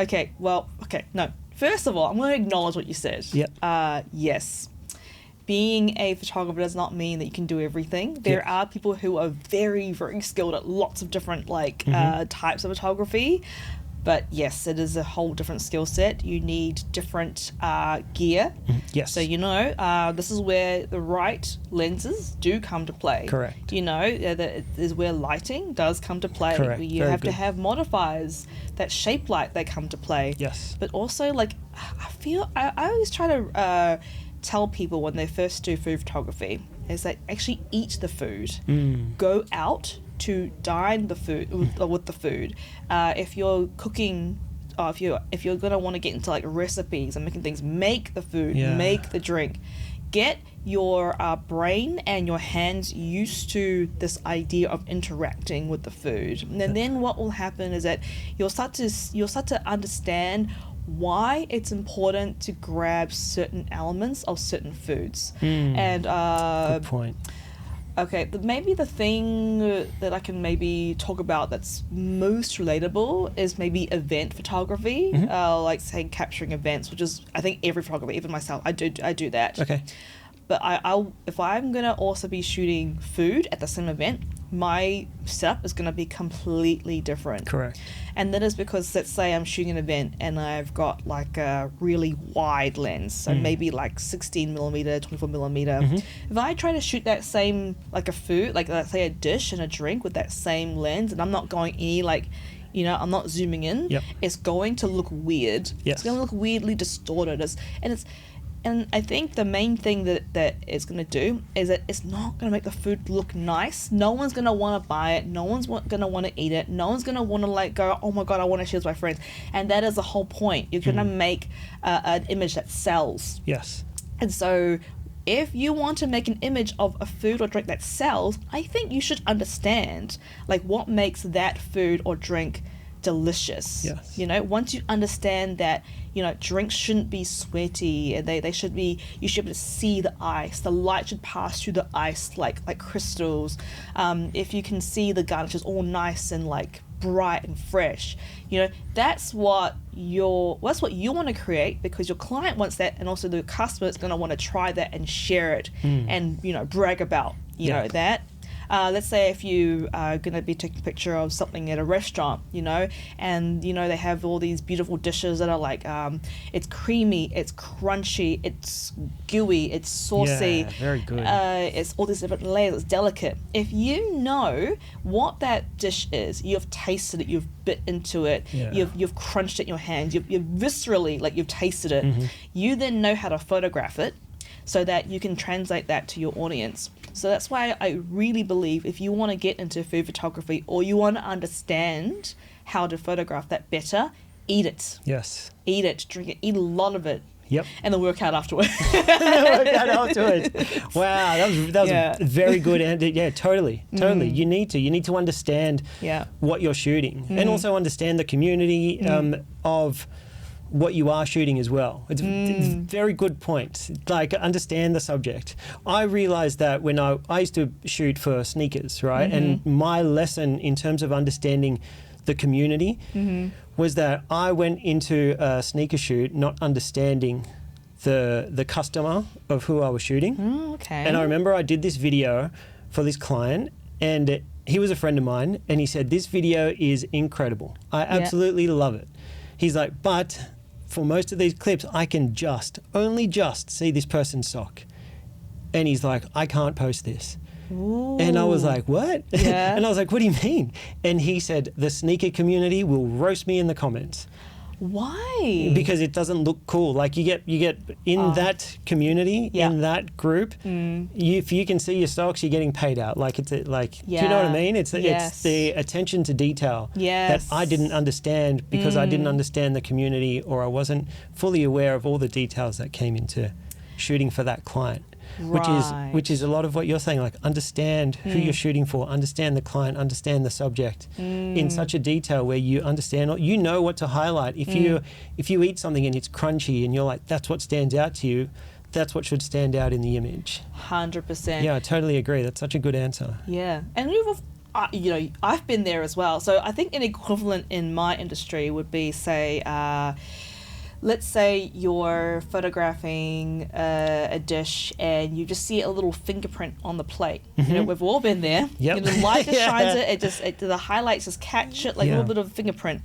Speaker 1: Okay, no. First of all, I'm going to acknowledge what you said.
Speaker 2: Yep.
Speaker 1: Yes. Being a photographer does not mean that you can do everything. There are people who are very, very skilled at lots of different types of photography. But yes, it is a whole different skill set. You need different gear.
Speaker 2: Yes.
Speaker 1: So, this is where the right lenses do come to play.
Speaker 2: Correct.
Speaker 1: That is where lighting does come to play.
Speaker 2: Correct.
Speaker 1: You
Speaker 2: Very
Speaker 1: have
Speaker 2: good.
Speaker 1: to have modifiers that shape light that come to play.
Speaker 2: Yes.
Speaker 1: But also, I always try to tell people when they first do food photography is that actually eat the food. Go out to dine the food with the food. If you're cooking, if you're gonna want to get into recipes and making things, make the food, make the drink. Get your brain and your hands used to this idea of interacting with the food, and then what will happen is that you'll start to understand why it's important to grab certain elements of certain foods. And
Speaker 2: good point.
Speaker 1: Okay, maybe the thing that I can maybe talk about that's most relatable is maybe event photography, say capturing events, which is, I think, every photographer, even myself, I do that.
Speaker 2: Okay.
Speaker 1: But if I'm gonna also be shooting food at the same event, my setup is gonna be completely different.
Speaker 2: Correct.
Speaker 1: And that is because, let's say I'm shooting an event and I've got a really wide lens, so maybe 16 millimeter, 24 millimeter. If I try to shoot that same, a food, let's say a dish and a drink with that same lens, and I'm not going any I'm not zooming in, it's going to look weird.
Speaker 2: Yes.
Speaker 1: It's going to look weirdly distorted. And I think the main thing that it's going to do is that it's not going to make the food look nice. No one's going to want to buy it. No one's going to want to eat it. No one's going to want to go, oh my God, I want to share with my friends. And that is the whole point. You're going to make an image that sells.
Speaker 2: Yes.
Speaker 1: And so if you want to make an image of a food or drink that sells, I think you should understand what makes that food or drink delicious.
Speaker 2: Yes.
Speaker 1: Once you understand that, drinks shouldn't be sweaty, and you should be able to see the ice. The light should pass through the ice like crystals. If you can see the garnishes all nice and bright and fresh, that's what you want to create, because your client wants that, and also the customer is going to want to try that and share it and brag about that. Let's say if you are going to be taking a picture of something at a restaurant, and they have all these beautiful dishes that are it's creamy, it's crunchy, it's gooey, it's saucy.
Speaker 2: Yeah, very good.
Speaker 1: It's all these different layers, it's delicate. If you know what that dish is, you've tasted it, you've bit into it, you've crunched it in your hands, you've viscerally, you've tasted it, you then know how to photograph it so that you can translate that to your audience. So that's why I really believe if you want to get into food photography, or you want to understand how to photograph that better, eat it.
Speaker 2: Yes.
Speaker 1: Eat it, drink it, eat a lot of it.
Speaker 2: Yep.
Speaker 1: And then work out afterwards.
Speaker 2: Wow, that was very good. And totally. You need to understand what you're shooting, and also understand the community of what you are shooting as well. It's a very good point. Understand the subject. I realized that when I used to shoot for sneakers, right? And my lesson in terms of understanding the community was that I went into a sneaker shoot not understanding the customer of who I was shooting.
Speaker 1: Okay.
Speaker 2: And I remember I did this video for this client, and he was a friend of mine, and he said, "This video is incredible. I absolutely love it." He's like, "But for most of these clips, I can only just see this person's sock." And he's like, "I can't post this."
Speaker 1: Ooh.
Speaker 2: And I was like, "What?"
Speaker 1: Yeah.
Speaker 2: And I was like, "What do you mean?" And he said, "The sneaker community will roast me in the comments."
Speaker 1: Why?
Speaker 2: Because it doesn't look cool. You get in that community, in that group, if you can see your stocks, you're getting paid out. Do you know what I mean? It's the attention to detail that I didn't understand because I didn't understand the community, or I wasn't fully aware of all the details that came into shooting for that client. which is a lot of what you're saying, like understand who you're shooting for, understand the client, understand the subject in such a detail where you understand, you know what to highlight. If you eat something and it's crunchy and you're like, that's what stands out to you, that's what should stand out in the image.
Speaker 1: 100%.
Speaker 2: Yeah, I totally agree. That's such a good answer.
Speaker 1: Yeah. And I've been there as well. So I think an equivalent in my industry would be, say, let's say you're photographing a dish and you just see a little fingerprint on the plate. You know, we've all been there.
Speaker 2: Yep.
Speaker 1: The light just shines it. The highlights just catch it like a little bit of fingerprint.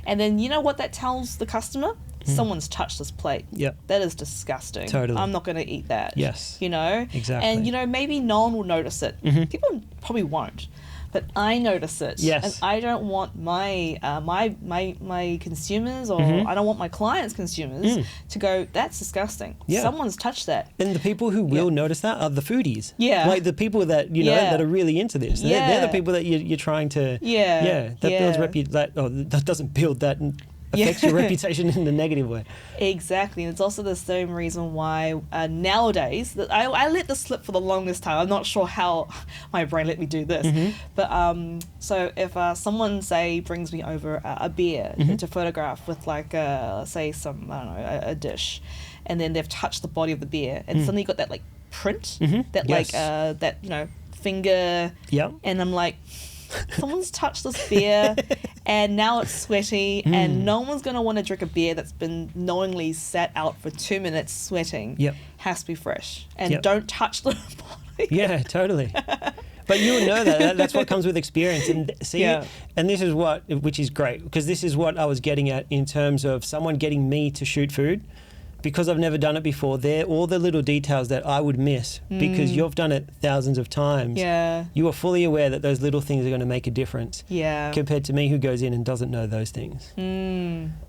Speaker 1: And then you know what that tells the customer? Someone's touched this plate.
Speaker 2: Yep.
Speaker 1: That is disgusting.
Speaker 2: Totally.
Speaker 1: I'm not going to eat that.
Speaker 2: Yes.
Speaker 1: You know?
Speaker 2: Exactly.
Speaker 1: And, maybe no one will notice it. People probably won't. But I notice it.
Speaker 2: Yes.
Speaker 1: And I don't want my my consumers, or I don't want my clients' consumers to go, that's disgusting.
Speaker 2: Yeah.
Speaker 1: Someone's touched that.
Speaker 2: And the people who will notice that are the foodies.
Speaker 1: Yeah.
Speaker 2: Like the people that, that are really into this. They're the people that you're trying to... that doesn't build that... affects your reputation in a negative way.
Speaker 1: Exactly. And it's also the same reason why nowadays, that I let this slip for the longest time. I'm not sure how my brain let me do this. But so if someone, say, brings me over a beer to photograph with like, say, some, I don't know, a dish, and then they've touched the body of the beer, and suddenly you got that like print, that like, that, finger, and I'm like... someone's touched this beer and now it's sweaty and no one's going to want to drink a beer that's been knowingly sat out for 2 minutes sweating. Has to be fresh and don't touch the body.
Speaker 2: Yeah, totally. But you would know that. That's what comes with experience. And see, and this is which is great, because this is what I was getting at in terms of someone getting me to shoot food. Because I've never done it before, they're all the little details that I would miss because you've done it thousands of times.
Speaker 1: Yeah.
Speaker 2: You are fully aware that those little things are going to make a difference.
Speaker 1: Yeah.
Speaker 2: Compared to me, who goes in and doesn't know those things.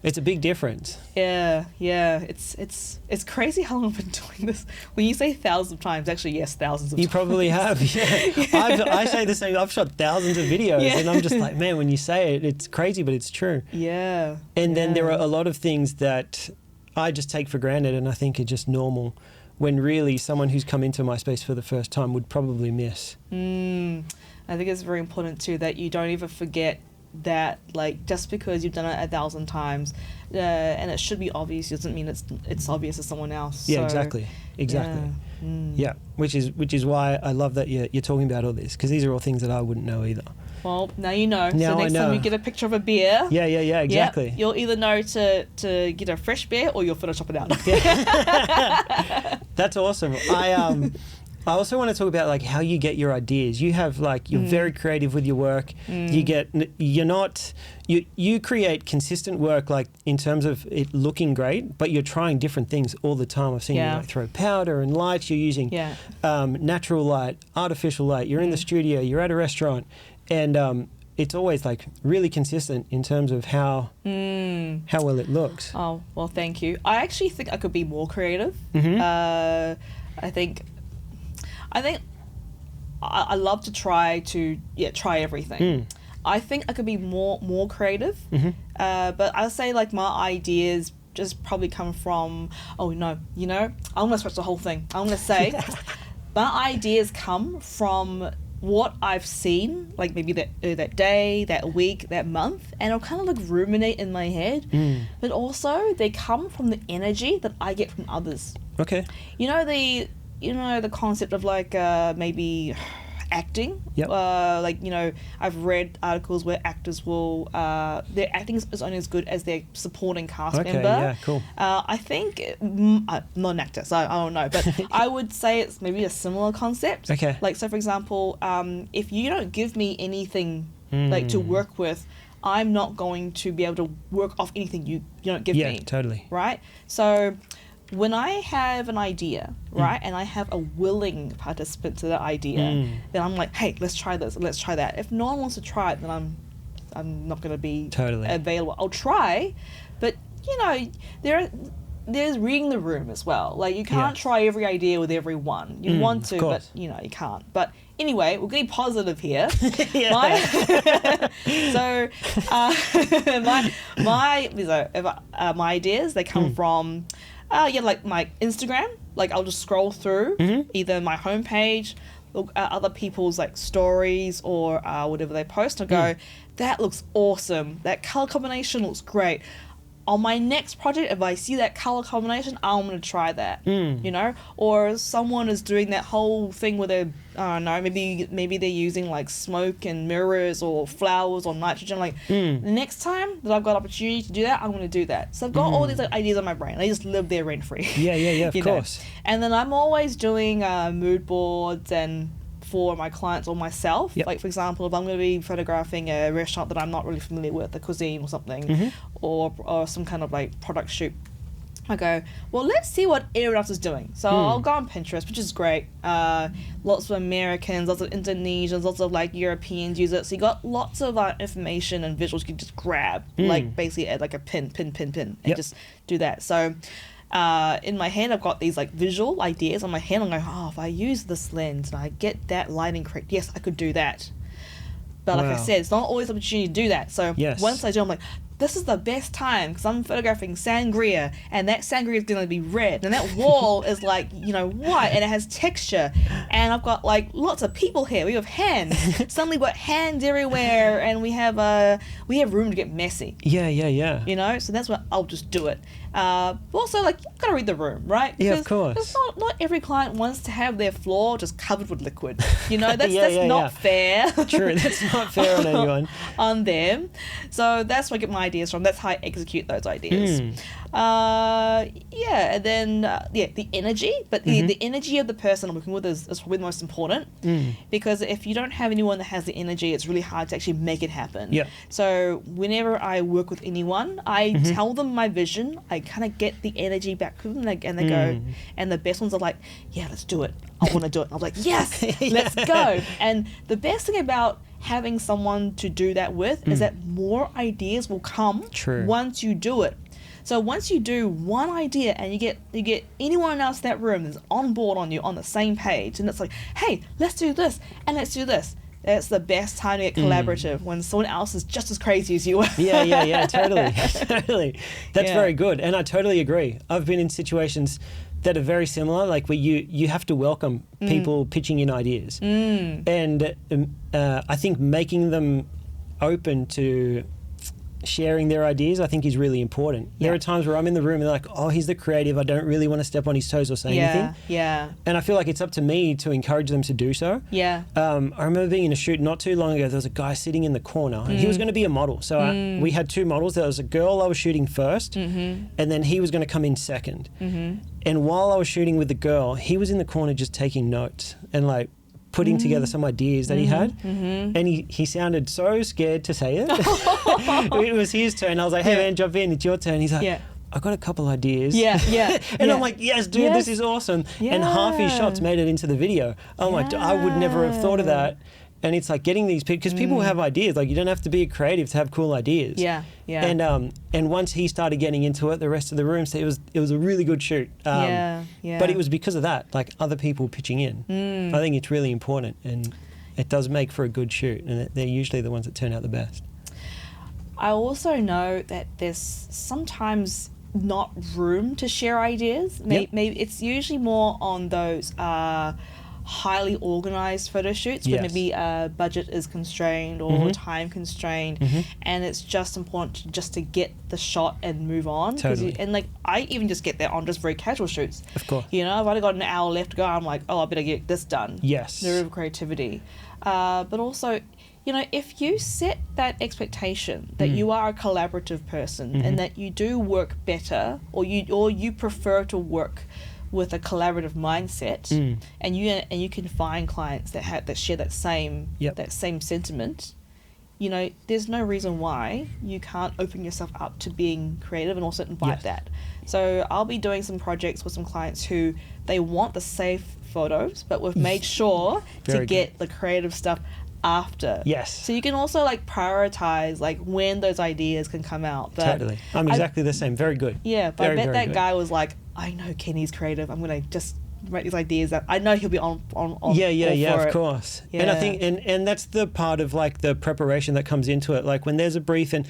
Speaker 2: It's a big difference.
Speaker 1: Yeah. It's crazy how long I've been doing this. When you say thousands of times, actually, yes, thousands of times.
Speaker 2: You probably have, I say the same. I've shot thousands of videos and I'm just like, man, when you say it, it's crazy, but it's true.
Speaker 1: Yeah.
Speaker 2: And then there are a lot of things that I just take for granted and I think are just normal, when really someone who's come into my space for the first time would probably miss.
Speaker 1: I think it's very important too that you don't ever forget that, like, just because you've done it 1,000 times and it should be obvious doesn't mean it's obvious to someone else.
Speaker 2: Yeah, exactly. Yeah, which is why I love that you're talking about all this, because these are all things that I wouldn't know either.
Speaker 1: Well, now you know.
Speaker 2: Now
Speaker 1: so next time you get a picture of a beer.
Speaker 2: Yeah, exactly.
Speaker 1: You'll either know to get a fresh beer or you'll Photoshop it out.
Speaker 2: That's awesome. I also want to talk about like how you get your ideas. You have like, you're very creative with your work. You create consistent work, like in terms of it looking great, but you're trying different things all the time. I've seen you like throw powder and lights. You're using natural light, artificial light. You're in the studio. You're at a restaurant, and it's always like really consistent in terms of how well it looks.
Speaker 1: Oh, well, thank you. I actually think I could be more creative. I think I love to try everything. I think I could be more creative. But I'll say like my ideas just probably come from, I'm going to switch the whole thing. I'm going to say my ideas come from what I've seen, like maybe that day, that week, that month, and I'll kind of like ruminate in my head. But also they come from the energy that I get from others.
Speaker 2: Okay.
Speaker 1: The concept of like maybe acting.
Speaker 2: Yep.
Speaker 1: I've read articles where actors will their acting is only as good as their supporting cast member.
Speaker 2: Yeah, cool.
Speaker 1: I think I'm not an actor, so I don't know, but I would say it's maybe a similar concept.
Speaker 2: Okay.
Speaker 1: Like, so for example, if you don't give me anything like to work with, I'm not going to be able to work off anything you don't give me.
Speaker 2: Yeah, totally.
Speaker 1: Right? So when I have an idea, right, and I have a willing participant to that idea, then I'm like, hey, let's try this, let's try that. If no one wants to try it, then I'm not going to be available. I'll try, but there's reading the room as well. Like, you can't try every idea with everyone. You want to, but you can't. But anyway, we're getting positive here. My ideas, they come from like my Instagram. like I'll just scroll through either my homepage, look at other people's like stories or whatever they post, and go, that looks awesome. That color combination looks great. On my next project, if I see that color combination, I'm going to try that, you know? Or someone is doing that whole thing where they're, I don't know, maybe they're using like smoke and mirrors or flowers or nitrogen. Like, next time that I've got opportunity to do that, I'm going to do that. So I've got all these like, ideas on my brain. They just live there rent-free.
Speaker 2: Yeah, of course.
Speaker 1: And then I'm always doing mood boards and for my clients or myself. Like, for example, if I'm going to be photographing a restaurant that I'm not really familiar with, the cuisine or something, or some kind of like product shoot, I go, well, let's see what everyone else is doing. So I'll go on Pinterest, which is great. Lots of Americans, lots of Indonesians, lots of like Europeans use it. So you got lots of information and visuals you can just grab, like basically add like a pin, and just do that. So in my hand, I've got these like visual ideas on my hand. I'm going, oh, if I use this lens and I get that lighting correct, yes, I could do that. But like I said, it's not always an opportunity to do that. So once I do, I'm like, this is the best time because I'm photographing sangria, and that sangria is going to be red, and that wall is like, you know, white, and it has texture, and I've got like lots of people here. We have hands. Suddenly, we've got hands everywhere, and we have room to get messy.
Speaker 2: Yeah.
Speaker 1: You know, so that's what I'll just do it. Also, like, you've got to read the room, right?
Speaker 2: Yeah, of course.
Speaker 1: Not every client wants to have their floor just covered with liquid. You know, that's not fair.
Speaker 2: True, that's not fair on anyone.
Speaker 1: On them. So that's where I get my ideas from. That's how I execute those ideas. And then the energy, but the energy of the person I'm working with is probably the most important, because if you don't have anyone that has the energy, it's really hard to actually make it happen. So whenever I work with anyone, I tell them my vision. I kind of get the energy back from them, and they go, and the best ones are like, yeah, let's do it. I want to do it. And I'm like, yes, let's go. And the best thing about having someone to do that with is that more ideas will come once you do it. So once you do one idea and you get anyone else in that room that's on board on you on the same page, and it's like, hey, let's do this and let's do this. That's the best time to get collaborative, when someone else is just as crazy as you are.
Speaker 2: Yeah, totally. That's very good, and I totally agree. I've been in situations that are very similar, like where you have to welcome people pitching in ideas, and I think making them open to sharing their ideas, I think, is really important. There are times where I'm in the room and they're like, oh, he's the creative, I don't really want to step on his toes or say anything. And I feel like it's up to me to encourage them to do so. I remember being in a shoot not too long ago. There was a guy sitting in the corner, and he was going to be a model. So we had two models. There was a girl I was shooting first, and then he was going to come in second. And while I was shooting with the girl, he was in the corner just taking notes and like putting together some ideas that he had, and he sounded so scared to say it. It was his turn. I was like, hey man, jump in, it's your turn. He's like, I've got a couple ideas. And I'm like, yes, dude, this is awesome. And half his shots made it into the video. I'm like, I would never have thought of that. And it's like getting these people, because people have ideas. Like, you don't have to be a creative to have cool ideas. And once he started getting into it, the rest of the room said it was a really good shoot. But it was because of that, like other people pitching in. I think it's really important, and it does make for a good shoot, and they're usually the ones that turn out the best.
Speaker 1: I also know that there's sometimes not room to share ideas. Maybe it's usually more on those highly organized photo shoots where maybe budget is constrained or time constrained, and it's just important to get the shot and move on. And like, I even just get that on just very casual shoots.
Speaker 2: Of course.
Speaker 1: You know, if I've got an hour left to go, I'm like, oh, I better get this done.
Speaker 2: Yes.
Speaker 1: The room of creativity. But also, you know, if you set that expectation that you are a collaborative person and that you do work better, or you prefer to work with a collaborative mindset, and you can find clients that share that same sentiment, you know, there's no reason why you can't open yourself up to being creative and also invite that. So I'll be doing some projects with some clients who they want the safe photos, but we've made sure to get the creative stuff after. So you can also like prioritize like when those ideas can come out. But
Speaker 2: I'm exactly the same. Very good.
Speaker 1: But I bet that guy was like, I know Kenny's creative, I'm gonna just write these ideas that I know he'll be on
Speaker 2: of course. And I think and that's the part of like the preparation that comes into it. Like when there's a brief, and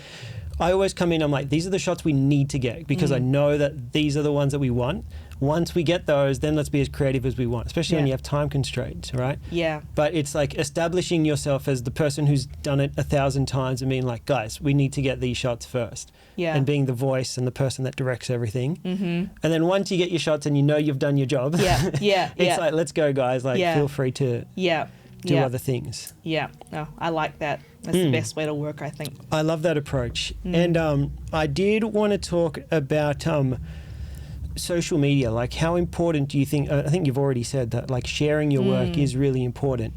Speaker 2: I always come in, I'm like, these are the shots we need to get, because I know that these are the ones that we want. once we get those, then let's be as creative as we want, especially when
Speaker 1: Yeah.
Speaker 2: you have time constraints, right?
Speaker 1: Yeah.
Speaker 2: But it's like establishing yourself as the person who's done it 1,000 times and being like, guys, we need to get these shots first.
Speaker 1: Yeah.
Speaker 2: And being the voice and the person that directs everything.
Speaker 1: Mm-hmm.
Speaker 2: And then once you get your shots and you know you've done your job,
Speaker 1: Yeah. Yeah.
Speaker 2: it's
Speaker 1: yeah.
Speaker 2: like, let's go, guys. Like,
Speaker 1: Yeah.
Speaker 2: feel free to
Speaker 1: Yeah.
Speaker 2: do
Speaker 1: yeah.
Speaker 2: other things.
Speaker 1: Yeah. No, I like that. That's the best way to work, I think.
Speaker 2: I love that approach. And I did want to talk about social media. Like, how important do you think, I think you've already said that, like, sharing your work is really important.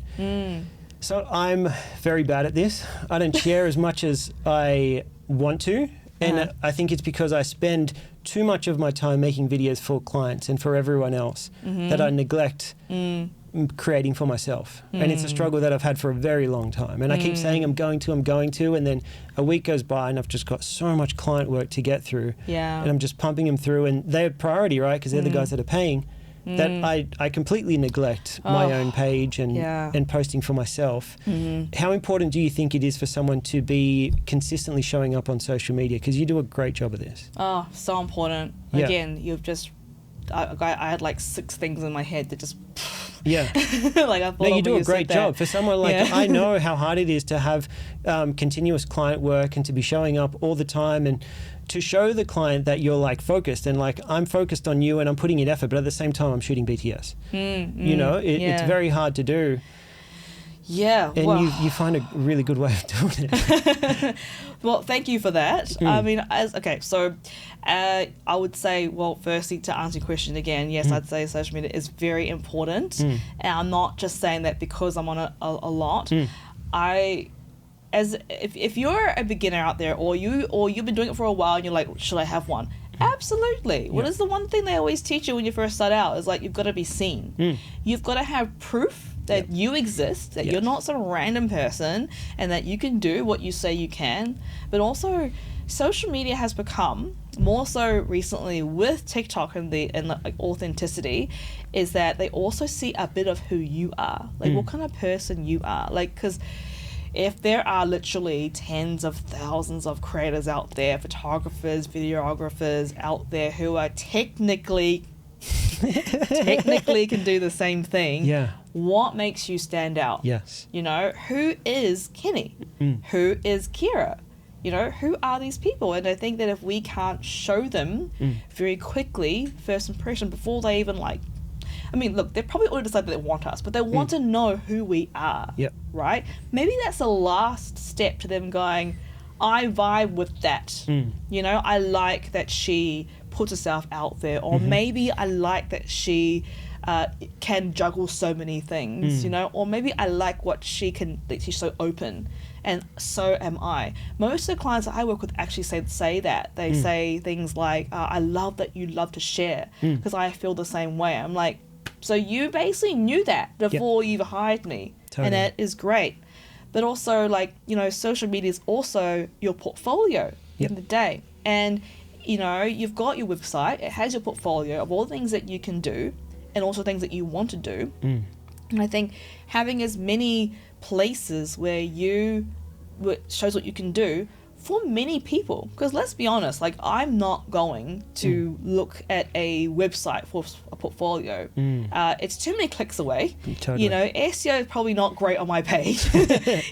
Speaker 2: So I'm very bad at this. I don't share as much as I want to. And I think it's because I spend too much of my time making videos for clients and for everyone else that I neglect creating for myself. And it's a struggle that I've had for a very long time. And I keep saying I'm going to, and then a week goes by and I've just got so much client work to get through.
Speaker 1: Yeah.
Speaker 2: And I'm just pumping them through, and they're priority, right? Because they're the guys that are paying. That I completely neglect my own page and posting for myself. How important do you think it is for someone to be consistently showing up on social media? Because you do a great job of this.
Speaker 1: Oh, so important.
Speaker 2: Yeah.
Speaker 1: Again, you've just, I had like 6 things in my head that just,
Speaker 2: Yeah.
Speaker 1: like I thought.
Speaker 2: No, you do a great job. For someone like,
Speaker 1: Yeah.
Speaker 2: I know how hard it is to have continuous client work and to be showing up all the time, and to show the client that you're like focused and like, I'm focused on you and I'm putting in effort, but at the same time I'm shooting BTS. You know, it's very hard to do.
Speaker 1: Yeah.
Speaker 2: And
Speaker 1: well,
Speaker 2: you find a really good way of doing it.
Speaker 1: well, thank you for that. I mean, so I would say, well, firstly, to answer your question again, yes, I'd say social media is very important. And I'm not just saying that because I'm on it a lot. If you're a beginner out there, or you've been doing it for a while and you're like, should I have one? Absolutely. What is the one thing they always teach you when you first start out is like, you've got to be seen. You've got to have proof that you exist, that you're not some random person, and that you can do what you say you can. But also, social media has become, more so recently with TikTok and the like authenticity, is that they also see a bit of who you are, like what kind of person you are, like, because if there are literally tens of thousands of creators out there, photographers, videographers out there who are technically can do the same thing.
Speaker 2: Yeah.
Speaker 1: What makes you stand out?
Speaker 2: Yes.
Speaker 1: You know, who is Kenny? Who is Kera? You know, who are these people? And I think that if we can't show them very quickly, first impression, before they even like, I mean, look, they probably already decided that they want us, but they want to know who we are.
Speaker 2: Yep.
Speaker 1: Right? Maybe that's the last step to them going, I vibe with that. You know, I like that she puts herself out there, or maybe I like that she can juggle so many things, you know, or maybe I like what she can, that she's so open, and so am I. Most of the clients that I work with actually say that. They say things like, I love that you love to share, because I feel the same way. I'm like, so you basically knew that before you hired me.
Speaker 2: Totally.
Speaker 1: And that is great. But also, like, you know, social media is also your portfolio in the day. And, you know, you've got your website, it has your portfolio of all the things that you can do and also things that you want to do. And I think having as many places where shows what you can do for many people, because let's be honest, like, I'm not going to look at a website for a portfolio. It's too many clicks away.
Speaker 2: Totally.
Speaker 1: You know, SEO is probably not great on my page.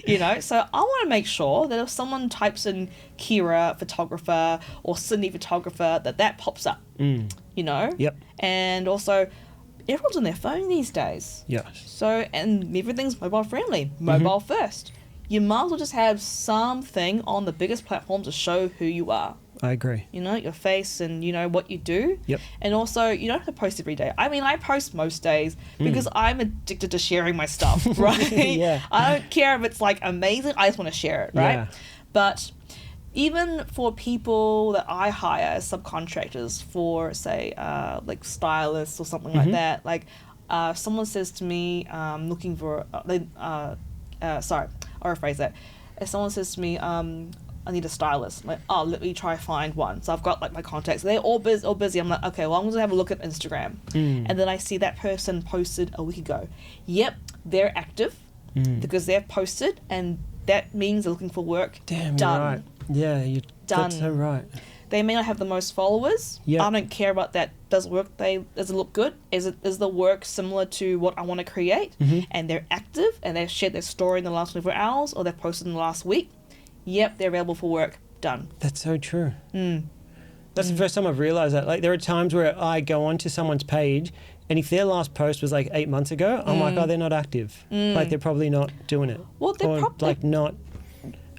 Speaker 1: You know, so I want to make sure that if someone types in Kera photographer or Sydney photographer, that pops up. You know.
Speaker 2: Yep.
Speaker 1: And also, everyone's on their phone these days.
Speaker 2: Yes.
Speaker 1: So, and everything's mobile friendly, mobile first. You might as well just have something on the biggest platforms to show who you are.
Speaker 2: I agree.
Speaker 1: You know, your face and, you know, what you do.
Speaker 2: Yep.
Speaker 1: And also, you don't have to post every day. I mean, I post most days because I'm addicted to sharing my stuff, right?
Speaker 2: Yeah.
Speaker 1: I don't care if it's, like, amazing. I just want to share it, right?
Speaker 2: Yeah.
Speaker 1: But even for people that I hire as subcontractors for, say, like stylists or something like that, like, someone says to me, looking for, sorry, I'll rephrase that. If someone says to me, I need a stylist, I'm like, oh, let me try find one. So I've got, like, my contacts. They're all busy. I'm like, okay, well, I'm going to have a look at Instagram. And then I see that person posted a week ago. Yep, they're active because they've posted, and that means they're looking for work.
Speaker 2: Damn,
Speaker 1: Done.
Speaker 2: you're right. Yeah,
Speaker 1: Done.
Speaker 2: That's so right.
Speaker 1: They may not have the most followers.
Speaker 2: Yep.
Speaker 1: I don't care about that. Does it look good? Is the work similar to what I want to create? And they're active and they've shared their story in the last 24 hours or they've posted in the last week. Yep, they're available for work. Done.
Speaker 2: That's so true. That's the first time I've realized that. Like, there are times where I go onto someone's page, and if their last post was like 8 months ago, I'm like, oh, they're not active. Like, they're probably not doing it.
Speaker 1: Well, they're probably
Speaker 2: like not.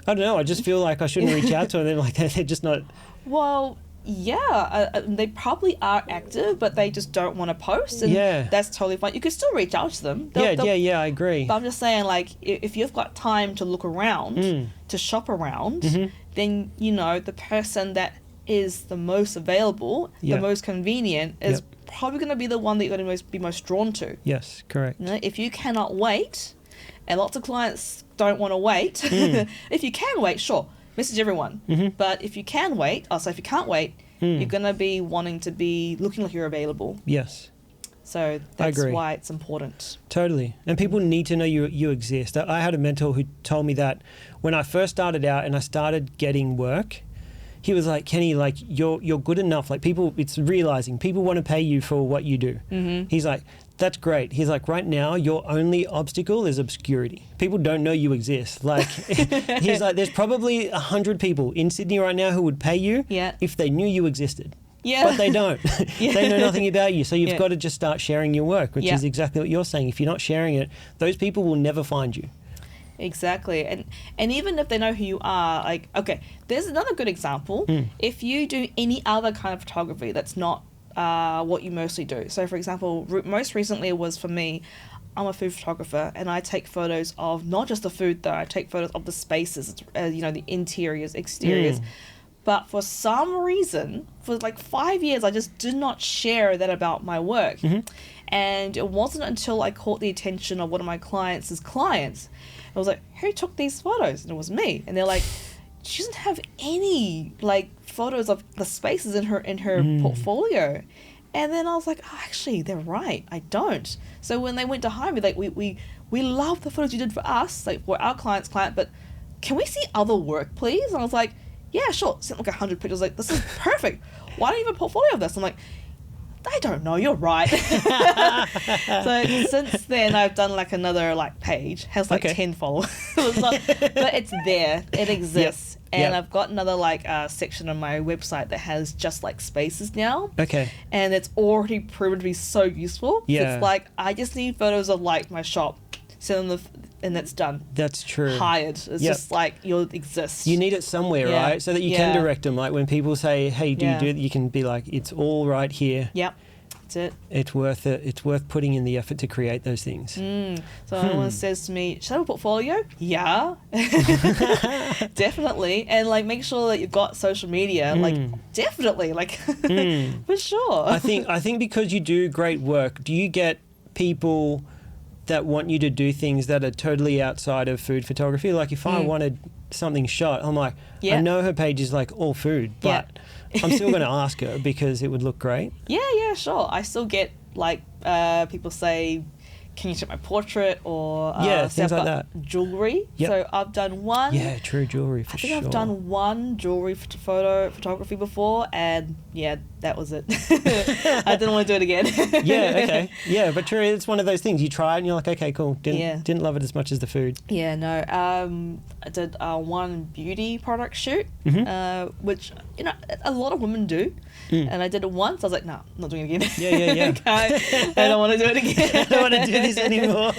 Speaker 2: I don't know. I just feel like I shouldn't reach out to them. They're like, they're just not.
Speaker 1: Well, yeah, they probably are active, but they just don't want to post, and that's totally fine. You can still reach out to them.
Speaker 2: Yeah, I agree.
Speaker 1: But I'm just saying, like, if you've got time to look around, to shop around, then, you know, the person that is the most available, the most convenient, is probably going to be the one that you're going to be most drawn to.
Speaker 2: Yes, correct.
Speaker 1: You know, if you cannot wait, and lots of clients don't want to wait, if you can wait, sure, message everyone. But if you can wait, if you can't wait, you're going to be wanting to be looking like you're available.
Speaker 2: Yes.
Speaker 1: So that's why it's important.
Speaker 2: Totally. And people need to know you exist. I had a mentor who told me that when I first started out and I started getting work, he was like, Kenny, like, you're good enough. Like, it's realizing people want to pay you for what you do. He's like, that's great. He's like, right now, your only obstacle is obscurity. People don't know you exist. Like, he's like, there's probably 100 people in Sydney right now who would pay you if they knew you existed. Yeah. But they don't. They know nothing about you. So you've got to just start sharing your work, which is exactly what you're saying. If you're not sharing it, those people will never find you.
Speaker 1: Exactly. And even if they know who you are, like, okay, there's another good example. If you do any other kind of photography that's not what you mostly do. So, for example, most recently it was for me, I'm a food photographer, and I take photos of not just the food, though. I take photos of the spaces, you know, the interiors, exteriors. But for some reason, for like 5 years, I just did not share that about my work. And it wasn't until I caught the attention of one of my clients' clients. I was like, who took these photos? And it was me. And they're like, she doesn't have any like photos of the spaces in her portfolio. And then I was like, oh, actually, they're right. I don't. So when they went to hire me, like, we love the photos you did for us, like for our client's client, but can we see other work, please? And I was like, yeah, sure. Sent like 100 pictures. Like, this is perfect. Why don't you have a portfolio of this? I'm like, I don't know, you're right. So since then I've done like another like page, has like 10 followers. But it's there, it exists. And I've got another like section on my website that has just like spaces now. And it's already proven to be so useful. So it's like, I just need photos of like my shop, send them and that's done.
Speaker 2: That's true.
Speaker 1: Hired. It's just like, you'll exist.
Speaker 2: You need it somewhere, right? So that you can direct them. Like when people say, hey, do you do that? You can be like, it's all right here.
Speaker 1: Yep. That's it.
Speaker 2: It's worth it. It's worth putting in the effort to create those things.
Speaker 1: So anyone says to me, should I have a portfolio? Yeah. Definitely. And like, make sure that you've got social media. Like, definitely. Like, for sure.
Speaker 2: I think because you do great work, do you get people that want you to do things that are totally outside of food photography? Like if I wanted something shot, I'm like, I know her page is like all food, but I'm still going to ask her because it would look great. Yeah,
Speaker 1: sure. I still get like people say, can you take my portrait, or
Speaker 2: things like that.
Speaker 1: Jewelry. So I've done one.
Speaker 2: Yeah, true jewelry for sure.
Speaker 1: I think I've done one jewelry photography before, and that was it. I didn't want to do it again.
Speaker 2: But true, it's one of those things you try it and you're like, okay, cool. Didn't love it as much as the food.
Speaker 1: I did one beauty product shoot, which a lot of women do. And I did it once. I was like, no, I'm not doing it again. I don't want to do it again.
Speaker 2: I don't want to do this anymore.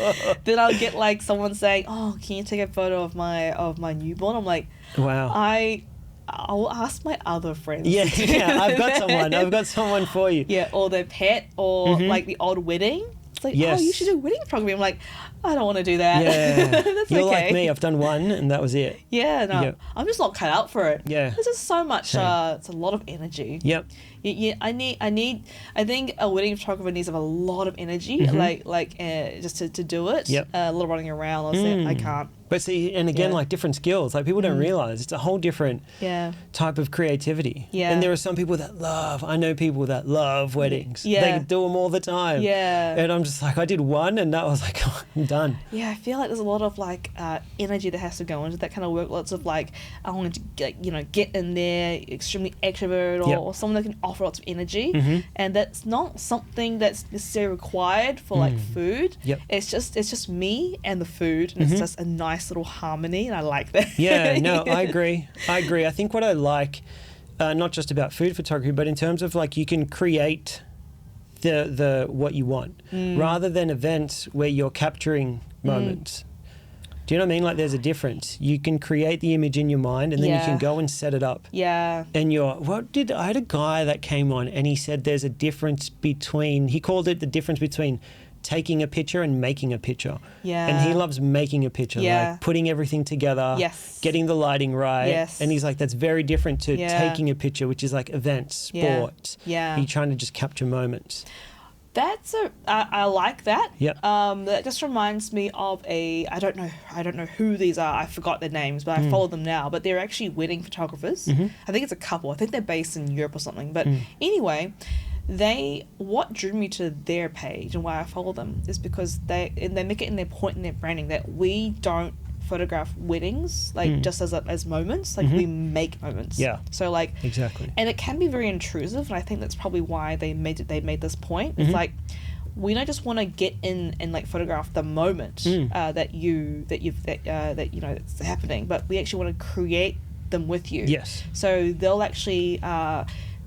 Speaker 1: Then I'll get like someone saying, oh, can you take a photo of my newborn? I'm like,
Speaker 2: wow.
Speaker 1: I'll ask my other friends.
Speaker 2: I've got someone for you.
Speaker 1: Or their pet, or like the odd wedding. It's like, oh, you should do a wedding photography. I'm like, I don't want to do that. That's
Speaker 2: You're
Speaker 1: okay.
Speaker 2: like me. I've done one and that was it.
Speaker 1: I'm just not cut out for it. There's just so much. It's a lot of energy. I think a wedding photographer needs to have a lot of energy, just to do it. A lot of running around. I can't.
Speaker 2: But see, and again, like different skills, like people don't realize it's a whole different type of creativity. And there are some people that I know people that love weddings. They do them all the time. And I'm just like, I did one and that was like, oh, I'm done.
Speaker 1: Yeah, I feel like there's a lot of like energy that has to go into that kind of work. Lots of like, I want to get in there, extremely extrovert, or someone that can offer lots of energy, and that's not something that's necessarily required for like food. It's just me and the food, and it's just a nice little harmony, and I like that.
Speaker 2: Yeah, no, I agree. I think what I like, not just about food photography, but in terms of like you can create the what you want rather than events where you're capturing moments. Do you know what I mean? Like there's a difference. You can create the image in your mind and then you can go and set it up.
Speaker 1: Yeah.
Speaker 2: And I had a guy that came on and he said there's a difference between, he called it the difference between taking a picture and making a picture.
Speaker 1: Yeah.
Speaker 2: And he loves making a picture, like putting everything together, getting the lighting right.
Speaker 1: Yes.
Speaker 2: And he's like, that's very different to taking a picture, which is like events, sport.
Speaker 1: Yeah.
Speaker 2: You're trying to just capture moments.
Speaker 1: I like that.
Speaker 2: Yep.
Speaker 1: That just reminds me of I don't know who these are. I forgot their names, but I follow them now. But they're actually wedding photographers. I think it's a couple. I think they're based in Europe or something. But anyway, what drew me to their page and why I follow them is because they make it in their point in their branding that we don't photograph weddings like just as moments, like we make moments.
Speaker 2: Yeah.
Speaker 1: So like
Speaker 2: exactly.
Speaker 1: And it can be very intrusive, and I think that's probably why they made this point. It's like we don't just want to get in and like photograph the moment that it's happening, but we actually want to create them with you.
Speaker 2: Yes.
Speaker 1: So they'll actually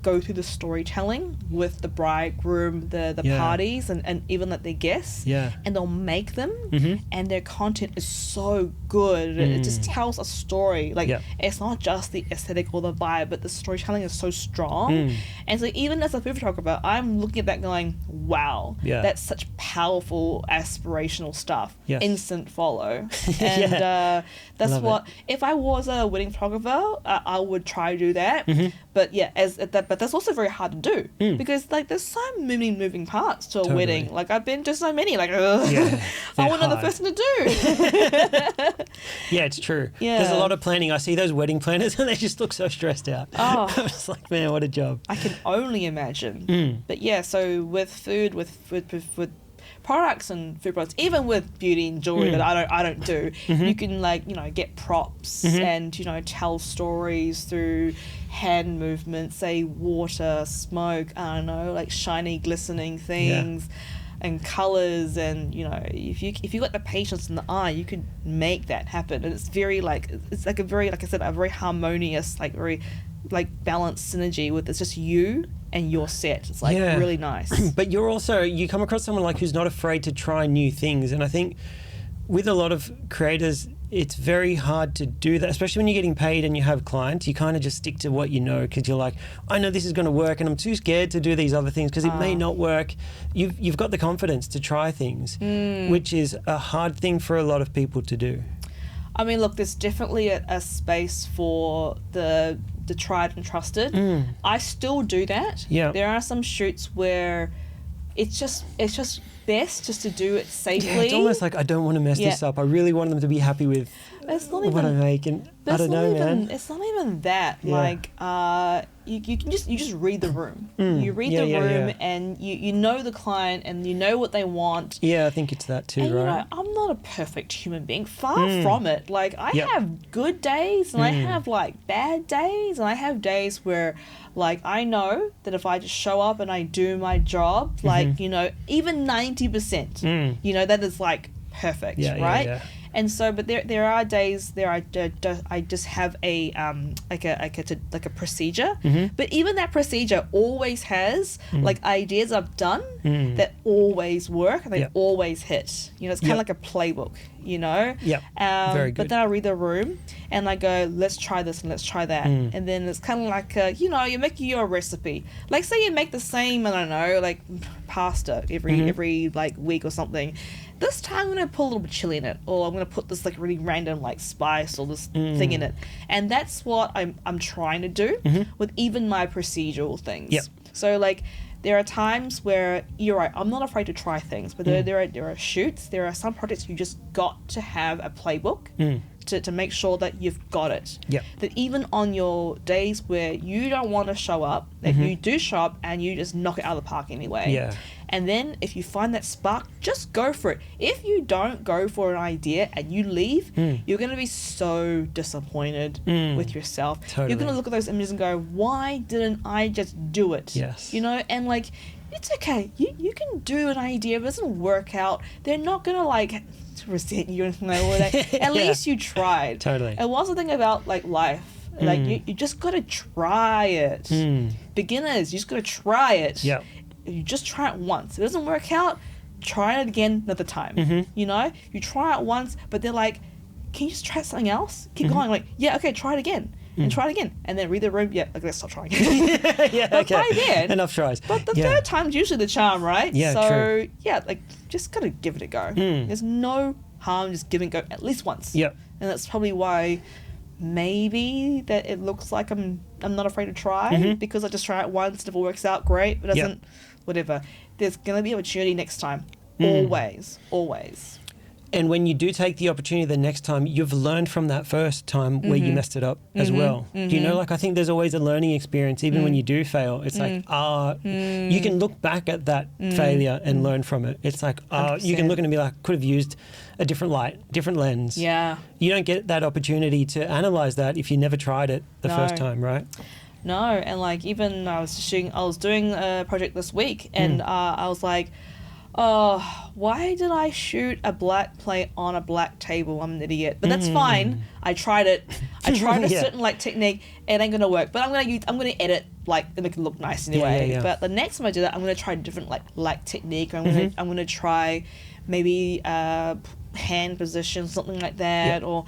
Speaker 1: go through the storytelling with the bridegroom, the parties, and even like their guests.
Speaker 2: Yeah.
Speaker 1: And they'll make them, and their content is so good. It just tells a story. Like it's not just the aesthetic or the vibe, but the storytelling is so strong. And so even as a food photographer, I'm looking at that going, wow, that's such powerful aspirational stuff.
Speaker 2: Yes.
Speaker 1: Instant follow. And that's
Speaker 2: Love
Speaker 1: what if I was a wedding photographer, I would try to do that. But but that's also very hard to do because like there's so many moving parts to a wedding. Like I've been to so many, like I want to know the first thing to do.
Speaker 2: Yeah, it's true.
Speaker 1: Yeah.
Speaker 2: There's a lot of planning. I see those wedding planners and they just look so stressed out.
Speaker 1: Oh.
Speaker 2: I'm just like, man, what a job.
Speaker 1: I can only imagine. But yeah, so with food, with products and food products, even with beauty and jewelry that I don't do, you can get props and tell stories through hand movements, say water, smoke, I don't know, like shiny glistening things and colors, and if you got the patience in the eye, you can make that happen. And it's very a very harmonious, like very like balanced synergy with it's just you and your set. It's like really nice.
Speaker 2: But you come across someone like who's not afraid to try new things, and I think with a lot of creators it's very hard to do that, especially when you're getting paid and you have clients. You kind of just stick to what you know because you're like, I know this is going to work and I'm too scared to do these other things because it may not work. You've got the confidence to try things, which is a hard thing for a lot of people to do.
Speaker 1: I mean, look, there's definitely a space for the tried and trusted. I still do that.
Speaker 2: Yeah.
Speaker 1: There are some shoots where it's just best just to do it safely.
Speaker 2: Yeah, it's almost like I don't want to mess this up. I really want them to be happy with what I make, and I don't know, man.
Speaker 1: It's not even that.
Speaker 2: Yeah.
Speaker 1: Like you just read the room. You read the room, and you know the client, and you know what they want.
Speaker 2: Yeah, I think it's that too,
Speaker 1: and,
Speaker 2: right?
Speaker 1: I'm not a perfect human being. Far from it. Like I have good days, and I have like bad days, and I have days where, like, I know that if I just show up and I do my job, like even 90%, that is like perfect, right? Yeah. And so, but there are days there I just have a like a procedure, but even that procedure always has like ideas I've done that always work and they always hit. It's kind of like a playbook, Very good. But then I read the room and I go, let's try this and let's try that, and then it's kind of like you're making your recipe. Like say you make the same, I don't know, like pasta every like week or something. This time I'm going to put a little bit of chili in it, or I'm going to put this like really random like spice or this thing in it. And that's what I'm trying to do with even my procedural things.
Speaker 2: Yep.
Speaker 1: So like there are times where you're right, I'm not afraid to try things, but there are shoots, there are some projects you just got to have a playbook to make sure that you've got it.
Speaker 2: Yep.
Speaker 1: That even on your days where you don't want to show up, that you do show up and you just knock it out of the park anyway.
Speaker 2: Yeah.
Speaker 1: And then if you find that spark, just go for it. If you don't go for an idea and you leave, you're going to be so disappointed with yourself.
Speaker 2: Totally.
Speaker 1: You're going to look at those images and go, why didn't I just do it?
Speaker 2: Yes.
Speaker 1: You know, and like, it's okay. You can do an idea. If it doesn't work out, they're not going to like resent you or anything like that. At least you tried.
Speaker 2: Totally.
Speaker 1: And what's the thing about like life? Like you just got to try it. Beginners, you just got to try it.
Speaker 2: Yep.
Speaker 1: You just try it once. If it doesn't work out, try it again another time. You know, you try it once, but they're like, can you just try something else? Keep going. Like, yeah, okay, try it again. And try it again. And then read the room. Yeah, okay, let's stop trying.
Speaker 2: Yeah,
Speaker 1: but by then,
Speaker 2: enough tries.
Speaker 1: But the third time's usually the charm, right?
Speaker 2: Yeah,
Speaker 1: so,
Speaker 2: true.
Speaker 1: yeah, like, just got to give it a go. There's no harm just giving it a go at least once.
Speaker 2: Yep.
Speaker 1: And that's probably why maybe that it looks like I'm not afraid to try, because I just try it once. If it works out, great. If it doesn't, whatever. There's going to be opportunity next time. Always.
Speaker 2: And when you do take the opportunity the next time, you've learned from that first time where you messed it up as well. Do you know, like, I think there's always a learning experience, even when you do fail. It's like, you can look back at that failure and learn from it. It's like, you can look and be like, could have used a different light, different lens.
Speaker 1: Yeah.
Speaker 2: You don't get that opportunity to analyze that if you never tried it the first time, right?
Speaker 1: No, and like, even I was doing a project this week, and I was like, oh, why did I shoot a black plate on a black table? I'm an idiot. But that's fine. I tried it. I tried a certain like technique. It ain't gonna work. But I'm gonna edit like to make it look nice anyway.
Speaker 2: Yeah.
Speaker 1: But the next time I do that, I'm gonna try a different like technique. Or I'm gonna try maybe hand position, something like that, or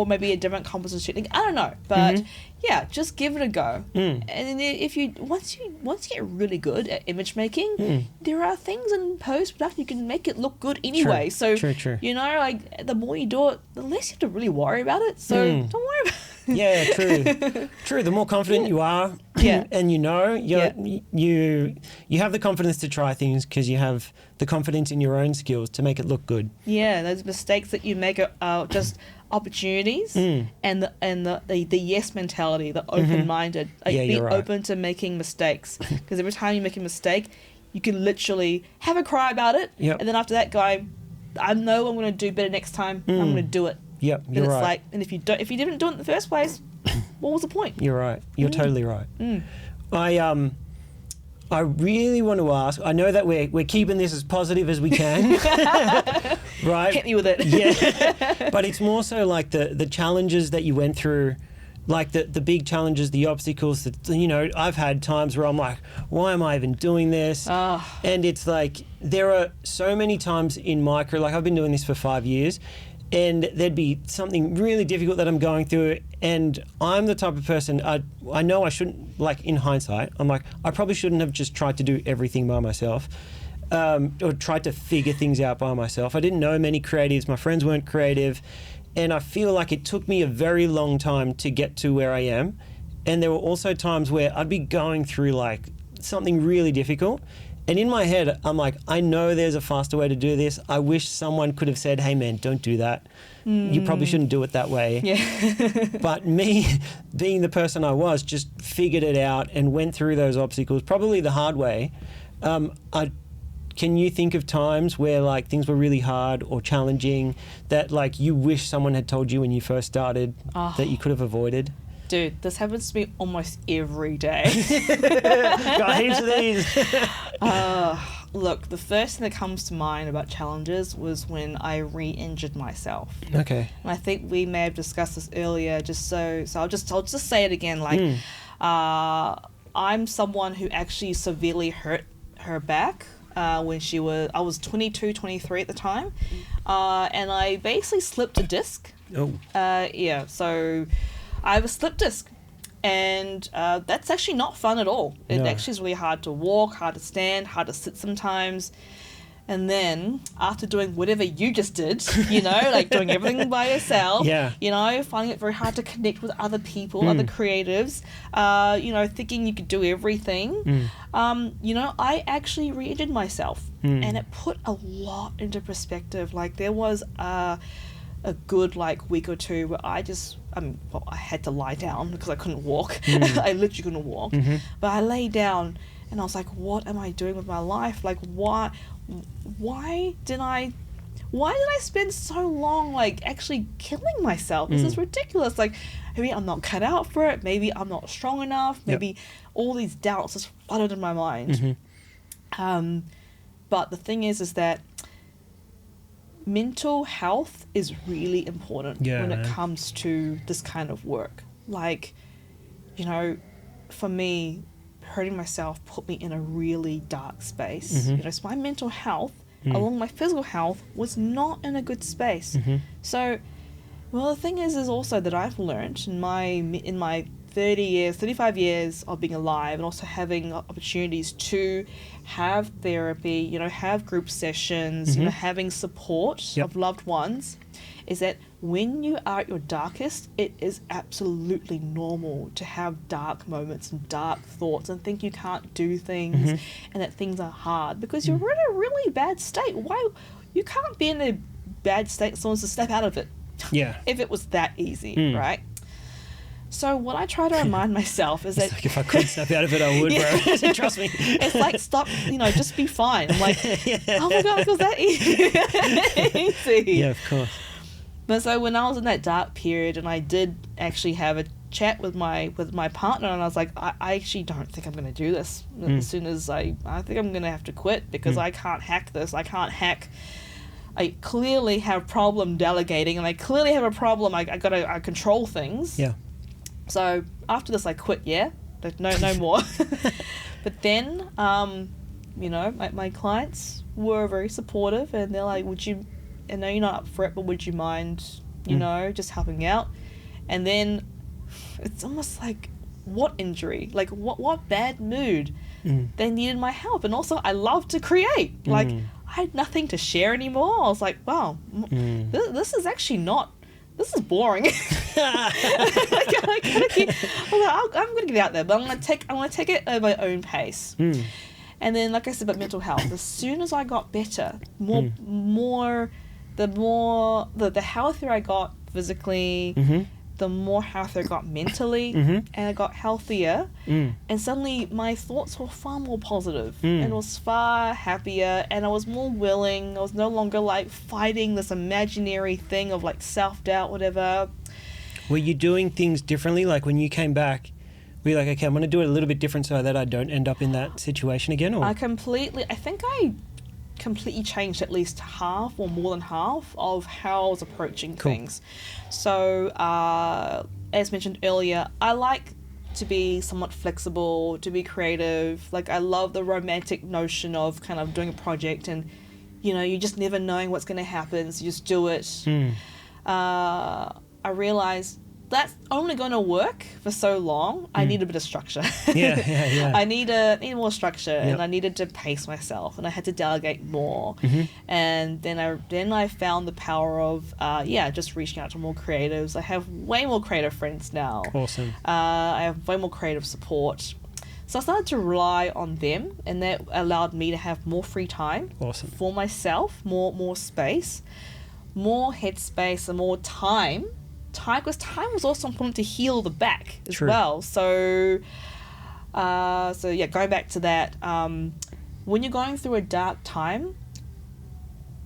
Speaker 1: maybe a different composition technique. I don't know, but yeah, just give it a go. And if once you get really good at image making, there are things in post production you can make it look good anyway.
Speaker 2: True.
Speaker 1: You know, like, the more you do it, the less you have to really worry about it. So don't worry about it.
Speaker 2: Yeah, true. The more confident you are, and you know, you have the confidence to try things because you have the confidence in your own skills to make it look good.
Speaker 1: Yeah, those mistakes that you make are just opportunities, and the yes mentality, the open-minded, like, be open to making mistakes, because every time you make a mistake, you can literally have a cry about it, and then after that, go, I know I'm going to do better next time. I'm going to do it.
Speaker 2: Yep,
Speaker 1: But
Speaker 2: you're
Speaker 1: it's
Speaker 2: right.
Speaker 1: like, and if you didn't do it in the first place, what was the point?
Speaker 2: You're right. You're totally right. I really want to ask. I know that we're keeping this as positive as we can, right?
Speaker 1: Hit me with it.
Speaker 2: Yeah, but it's more so like the challenges that you went through, like the big challenges, the obstacles. That, you know, I've had times where I'm like, why am I even doing this? And it's like, there are so many times in my career, like, I've been doing this for 5 years, and there'd be something really difficult that I'm going through, and I'm the type of person, I know I shouldn't, like, in hindsight, I'm like, I probably shouldn't have just tried to do everything by myself, or tried to figure things out by myself. I didn't know many creatives, my friends weren't creative, and I feel like it took me a very long time to get to where I am. And there were also times where I'd be going through like something really difficult, and in my head, I'm like, I know there's a faster way to do this. I wish someone could have said, hey man, don't do that. You probably shouldn't do it that way.
Speaker 1: Yeah.
Speaker 2: But me, being the person I was, just figured it out and went through those obstacles, probably the hard way. Can you think of times where like things were really hard or challenging that like you wish someone had told you when you first started that you could have avoided?
Speaker 1: Dude, this happens to me almost every day.
Speaker 2: Got heaps of these.
Speaker 1: Look, the first thing that comes to mind about challenges was when I re-injured myself.
Speaker 2: Okay.
Speaker 1: And I think we may have discussed this earlier, so I'll just say it again. Like, I'm someone who actually severely hurt her back when I was 22, 23 at the time, and I basically slipped a disc.
Speaker 2: Oh.
Speaker 1: So I have a slip disc, and that's actually not fun at all. It actually is really hard to walk, hard to stand, hard to sit sometimes. And then after doing whatever you just did, you know, like doing everything by yourself, you know, finding it very hard to connect with other people, other creatives, you know, thinking you could do everything, you know, I actually re-injured myself, and it put a lot into perspective. Like, there was a good like week or two where I had to lie down because I couldn't walk. I literally couldn't walk. But I lay down and I was like, what am I doing with my life? Like, why did I spend so long like actually killing myself? This is ridiculous. Like, maybe I'm not cut out for it. Maybe I'm not strong enough. Maybe all these doubts just flooded in my mind. But the thing is that mental health is really important when it comes to this kind of work. Like, you know, for me, hurting myself put me in a really dark space. You know, so my mental health, along with my physical health, was not in a good space. So, well, the thing is also that I've learned in my 35 years of being alive, and also having opportunities to have therapy, you know, have group sessions, you know, having support of loved ones, is that when you are at your darkest, it is absolutely normal to have dark moments and dark thoughts and think you can't do things and that things are hard because you're in a really bad state. Why? You can't be in a bad state so as to step out of it. If it was that easy, right? So what I try to remind myself is that...
Speaker 2: Like if I could snap out of it, I would, bro. Trust me.
Speaker 1: It's like, stop, you know, just be fine. I'm like, oh my God, it was that easy.
Speaker 2: Yeah, of course.
Speaker 1: But so when I was in that dark period and I did actually have a chat with my partner, and I was like, I actually don't think I'm going to do this. As soon as I think I'm going to have to quit because I can't hack this. I clearly have a problem delegating, and I clearly have a problem. I control things.
Speaker 2: Yeah.
Speaker 1: So after this, I quit. No more. But then, you know, my clients were very supportive, and they're like, I know you're not up for it, but would you mind, you know, just helping out? And then it's almost like, what injury? Like, what bad mood? They needed my help. And also, I love to create. Like, I had nothing to share anymore. I was like, wow, this is actually not... This is boring. I'm going to get out there, but I'm going to take it at my own pace. And then, like I said about mental health, as soon as I got better, the healthier I got physically, the more healthier I got mentally, and I got healthier. And suddenly my thoughts were far more positive, and I was far happier, and I was more willing. I was no longer like fighting this imaginary thing of like self-doubt, whatever.
Speaker 2: Were you doing things differently? Like when you came back, were you like, okay, I'm going to do it a little bit different so that I don't end up in that situation again? Or? I
Speaker 1: think I completely changed at least half or more than half of how I was approaching things. So, as mentioned earlier, I like to be somewhat flexible, to be creative. Like, I love the romantic notion of kind of doing a project and, you know, you just never knowing what's going to happen, so you just do it. I realized that's only going to work for so long. I need a bit of structure. I need more structure, and I needed to pace myself, and I had to delegate more. And then I found the power of just reaching out to more creatives. I have way more creative friends now.
Speaker 2: Awesome.
Speaker 1: I have way more creative support. So I started to rely on them, and that allowed me to have more free time.
Speaker 2: Awesome.
Speaker 1: For myself, more space, more headspace, and more time. Because time was also important to heal the back as well. So going back to that, when you're going through a dark time,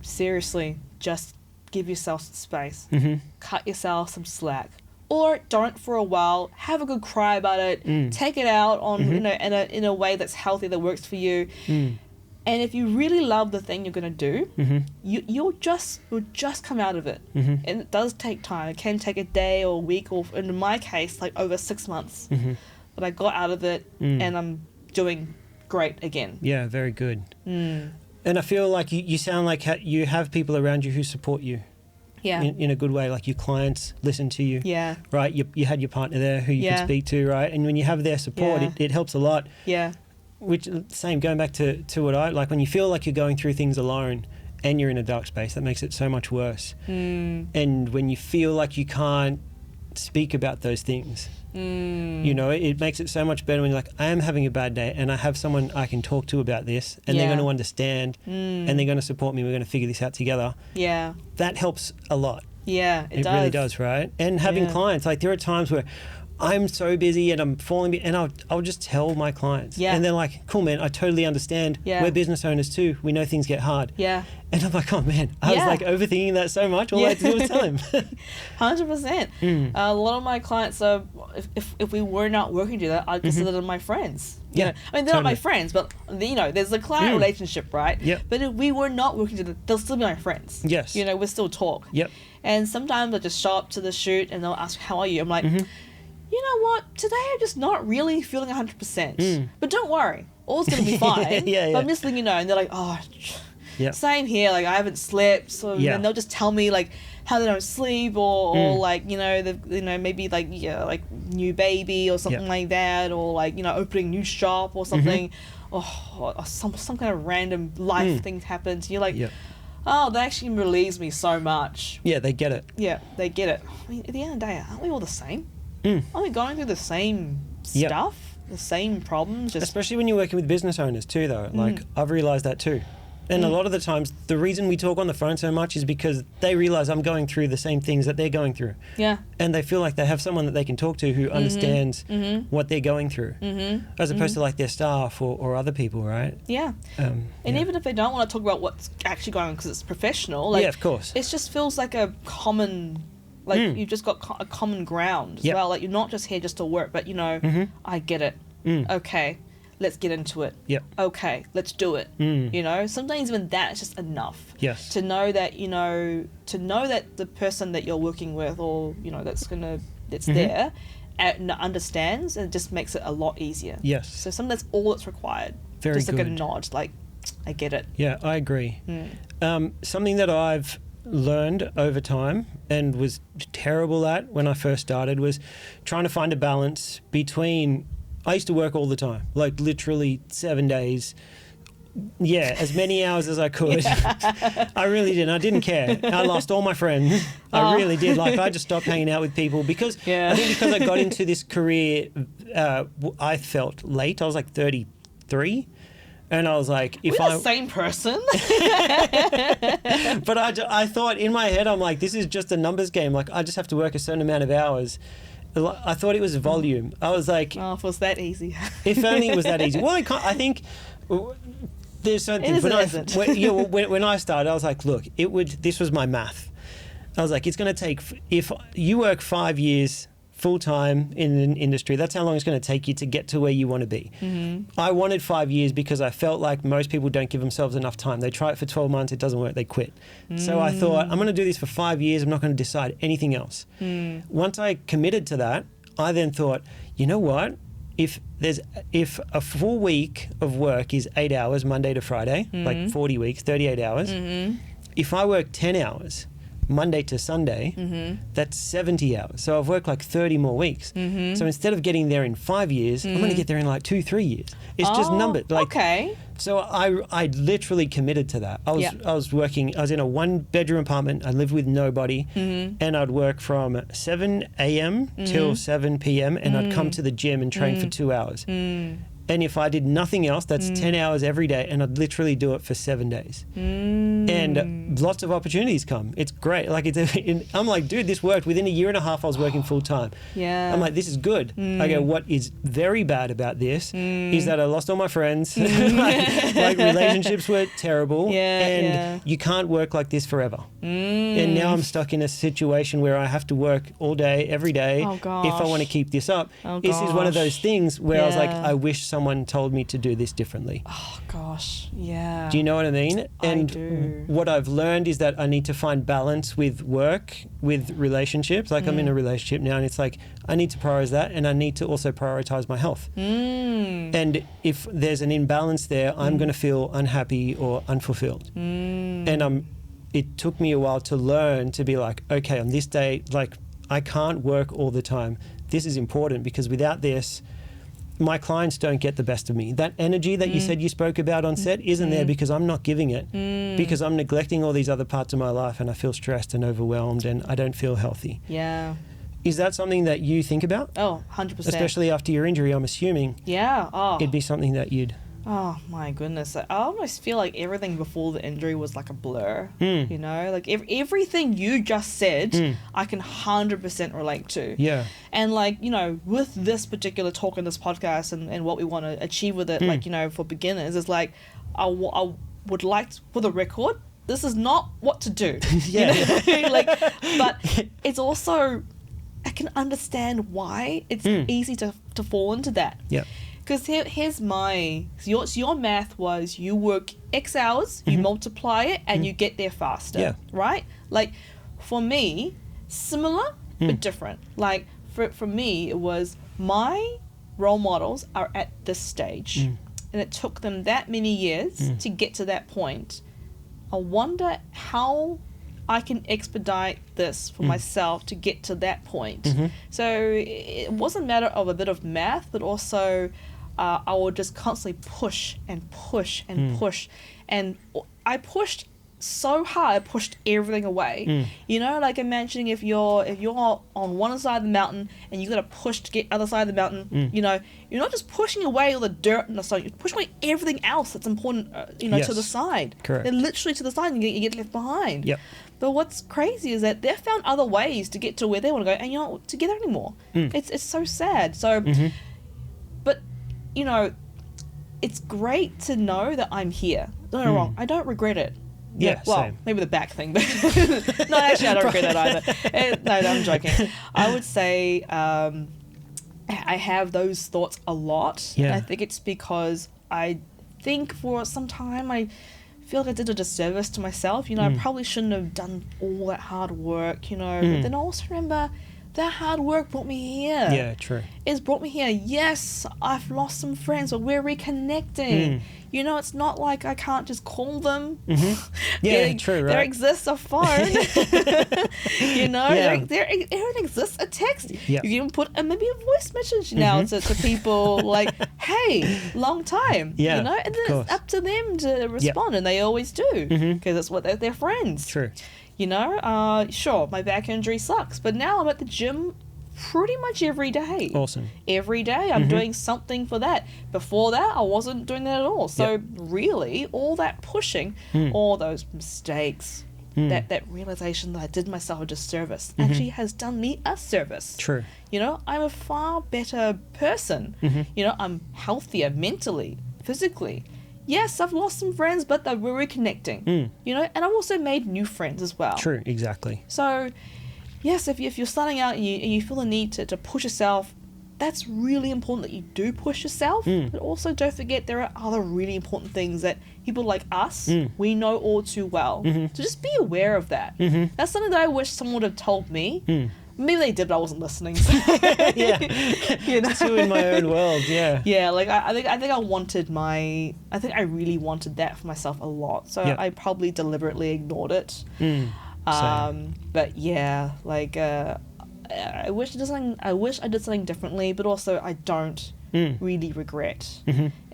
Speaker 1: seriously, just give yourself some space. Cut yourself some slack. Or don't for a while. Have a good cry about it. Take it out on in a way that's healthy, that works for you. And if you really love the thing you're going to do, you'll just come out of it. And it does take time. It can take a day or a week, or in my case, like over 6 months. But I got out of it, and I'm doing great again.
Speaker 2: Yeah, very good. And I feel like you sound like you have people around you who support you.
Speaker 1: Yeah.
Speaker 2: In a good way, like your clients listen to you.
Speaker 1: Yeah.
Speaker 2: Right? You had your partner there who you could speak to, right? And when you have their support, it helps a lot.
Speaker 1: Yeah.
Speaker 2: Which, same, going back to what I like, when you feel like you're going through things alone and you're in a dark space, that makes it so much worse. And when you feel like you can't speak about those things, you know, it makes it so much better when you're like, I am having a bad day and I have someone I can talk to about this, and they're going to understand, and they're going to support me. We're going to figure this out together. Yeah. That helps a lot.
Speaker 1: Yeah, it does.
Speaker 2: Really does, right? And having clients, like there are times where I'm so busy and I'm falling, and I'll just tell my clients.
Speaker 1: Yeah.
Speaker 2: And they're like, cool, man, I totally understand.
Speaker 1: Yeah.
Speaker 2: We're business owners too. We know things get hard.
Speaker 1: Yeah.
Speaker 2: And I'm like, oh man, I was like overthinking that so much. All I had to do was tell him.
Speaker 1: 100%. A lot of my clients are, if we were not working together, I'd consider them my friends. You know? I mean, they're not my friends, but you know, there's a client relationship, right?
Speaker 2: Yep.
Speaker 1: But if we were not working together, they'll still be my friends.
Speaker 2: Yes.
Speaker 1: You know, we still talk.
Speaker 2: Yep.
Speaker 1: And sometimes I just show up to the shoot and they'll ask, how are you? I'm like, you know what? Today I'm just not really feeling 100%. But don't worry, all's gonna be fine. But I'm just letting you know, and they're like, oh, same here. Like I haven't slept, so and they'll just tell me like how they don't sleep, or like maybe like like new baby or something like that, or like opening new shop or something, or some kind of random life thing happens. You're like. Oh, that actually relieves me so much.
Speaker 2: Yeah, they get it.
Speaker 1: Yeah, they get it. I mean, at the end of the day, aren't we all the same? Aren't we going through the same stuff? The same problems?
Speaker 2: Especially when you're working with business owners too, though. Like, I've realised that too. And a lot of the times, the reason we talk on the phone so much is because they realise I'm going through the same things that they're going through. Yeah. And they feel like they have someone that they can talk to who understands what they're going through, as opposed to like their staff or other people, right?
Speaker 1: Yeah. And even if they don't want to talk about what's actually going on because it's professional, like,
Speaker 2: of course.
Speaker 1: It just feels like a common... Like, you've just got a common ground as well. Like, you're not just here just to work, but, I get it. Okay, let's get into it. Yep. Okay, let's do it. Sometimes even that is just enough. Yes. To know that, the person that you're working with or, that's there understands, and it just makes it a lot easier. Yes. So sometimes that's all that's required.
Speaker 2: Very
Speaker 1: just
Speaker 2: good.
Speaker 1: Like a nod, like, I get it.
Speaker 2: Yeah, I agree. Something that I've learned over time and was terrible at when I first started was trying to find a balance between... I used to work all the time, like literally 7 days. Yeah, as many hours as I could. I really did. I didn't care. I lost all my friends. I really did. Like, I just stopped hanging out with people because I think because I got into this career, I felt late. I was like 33. And I was like,
Speaker 1: if we're the same person.
Speaker 2: But I thought in my head, I'm like, this is just a numbers game. Like, I just have to work a certain amount of hours. I thought it was volume. I was like...
Speaker 1: Oh, if it was that easy.
Speaker 2: If only it was that easy. Well, I think there's something... When I started, I was like, look, this was my math. I was like, it's going to take... If you work 5 years... full-time in an industry, that's how long it's going to take you to get to where you want to be. I wanted 5 years because I felt like most people don't give themselves enough time. They try it for 12 months, it doesn't work, they quit. So I thought, I'm going to do this for 5 years, I'm not going to decide anything else. Once I committed to that, I then thought, you know what? If a full week of work is 8 hours, Monday to Friday, like 40 weeks, 38 hours, if I work 10 hours, Monday to Sunday, that's 70 hours. So I've worked like 30 more weeks. So instead of getting there in 5 years, I'm going to get there in like 2-3 years. It's just numbered. Like, okay. So I literally committed to that. I was in a 1-bedroom apartment. I lived with nobody, and I'd work from 7 a.m. till 7 p.m. and I'd come to the gym and train for 2 hours. And if I did nothing else, that's 10 hours every day, and I'd literally do it for 7 days. And lots of opportunities come. It's great. Like, I'm like, dude, this worked. Within a year and a half, I was working full time. Yeah. I'm like, this is good. I go, what is very bad about this is that I lost all my friends. like relationships were terrible. And you can't work like this forever. And now I'm stuck in a situation where I have to work all day, every day, if I want to keep this up. This is one of those things where I was like, I wish someone told me to do this differently.
Speaker 1: Oh gosh, yeah.
Speaker 2: Do you know what I mean? And
Speaker 1: I do.
Speaker 2: What I've learned is that I need to find balance with work, with relationships. Like I'm in a relationship now, and it's like I need to prioritize that, and I need to also prioritize my health. And if there's an imbalance there, I'm going to feel unhappy or unfulfilled. And it took me a while to learn to be like, okay, on this day, like I can't work all the time. This is important because without this, my clients don't get the best of me. That energy that you said you spoke about on set isn't there because I'm not giving it, because I'm neglecting all these other parts of my life, and I feel stressed and overwhelmed and I don't feel healthy. Yeah. Is that something that you think about?
Speaker 1: Oh, 100%.
Speaker 2: Especially after your injury, I'm assuming.
Speaker 1: Yeah. Oh.
Speaker 2: It'd be something that you'd...
Speaker 1: Oh my goodness. I almost feel like everything before the injury was like a blur. You know, like everything you just said, I can 100% relate to.
Speaker 2: Yeah.
Speaker 1: And like, you know, with this particular talk in this podcast and what we want to achieve with it, like, you know, for beginners, is like, I would like, for the record, this is not what to do.
Speaker 2: Yeah.
Speaker 1: You know? Like, but it's also, I can understand why it's easy to fall into that.
Speaker 2: Yeah.
Speaker 1: Because here's your math was you work X hours, you multiply it, and you get there faster.
Speaker 2: Yeah.
Speaker 1: Right? Like, for me, similar but different. Like, for me, it was my role models are at this stage, and it took them that many years to get to that point. I wonder how I can expedite this for myself to get to that point. So it wasn't a matter of a bit of math, but also I would just constantly push and push and push. And I pushed so hard, I pushed everything away. You know, like imagining if you're on one side of the mountain and you got to push to get other side of the mountain, you know, you're not just pushing away all the dirt and the side, you're pushing away everything else that's important, you know, to the side.
Speaker 2: Correct.
Speaker 1: They're literally to the side and you get left behind.
Speaker 2: Yep.
Speaker 1: But what's crazy is that they've found other ways to get to where they want to go, and you're not together anymore. It's so sad. So, but, you know, it's great to know that I'm here. Don't get me wrong, I don't regret it.
Speaker 2: Yeah,
Speaker 1: well,
Speaker 2: same.
Speaker 1: maybe the back thing, but no, actually, I don't regret that either. No, I'm joking. I would say I have those thoughts a lot.
Speaker 2: Yeah.
Speaker 1: And I think it's because I think for some time I feel like I did a disservice to myself. You know, I probably shouldn't have done all that hard work, you know. But then I also remember that hard work brought me here.
Speaker 2: Yeah, true.
Speaker 1: It's brought me here. Yes, I've lost some friends, but we're reconnecting. You know, it's not like I can't just call them.
Speaker 2: Yeah, true, right?
Speaker 1: There exists a phone. You know, there exists a text.
Speaker 2: Yep.
Speaker 1: You can even put maybe a voice message now to people like, hey, long time.
Speaker 2: Yeah,
Speaker 1: you know, and then it's up to them to respond, and they always do because it's what they're friends.
Speaker 2: True.
Speaker 1: You know, sure, my back injury sucks, but now I'm at the gym pretty much every day.
Speaker 2: Awesome.
Speaker 1: Every day I'm doing something for that. Before that, I wasn't doing that at all. So really, all that pushing, all those mistakes, that realization that I did myself a disservice actually has done me a service.
Speaker 2: True.
Speaker 1: You know, I'm a far better person. You know, I'm healthier mentally, physically. Yes, I've lost some friends, but we're reconnecting. You know, and I've also made new friends as well.
Speaker 2: True, exactly.
Speaker 1: So, yes, if you're starting out and you feel the need to push yourself, that's really important that you do push yourself. But also don't forget there are other really important things that people like us, we know all too well. So just be aware of that. That's something that I wish someone would have told me. Maybe they did, but I wasn't listening. So.
Speaker 2: Yeah.
Speaker 1: You know?
Speaker 2: Just in my own world, yeah.
Speaker 1: Yeah, like I think I really wanted that for myself a lot. So I probably deliberately ignored it. But yeah, like I wish I did something differently, but also I don't really regret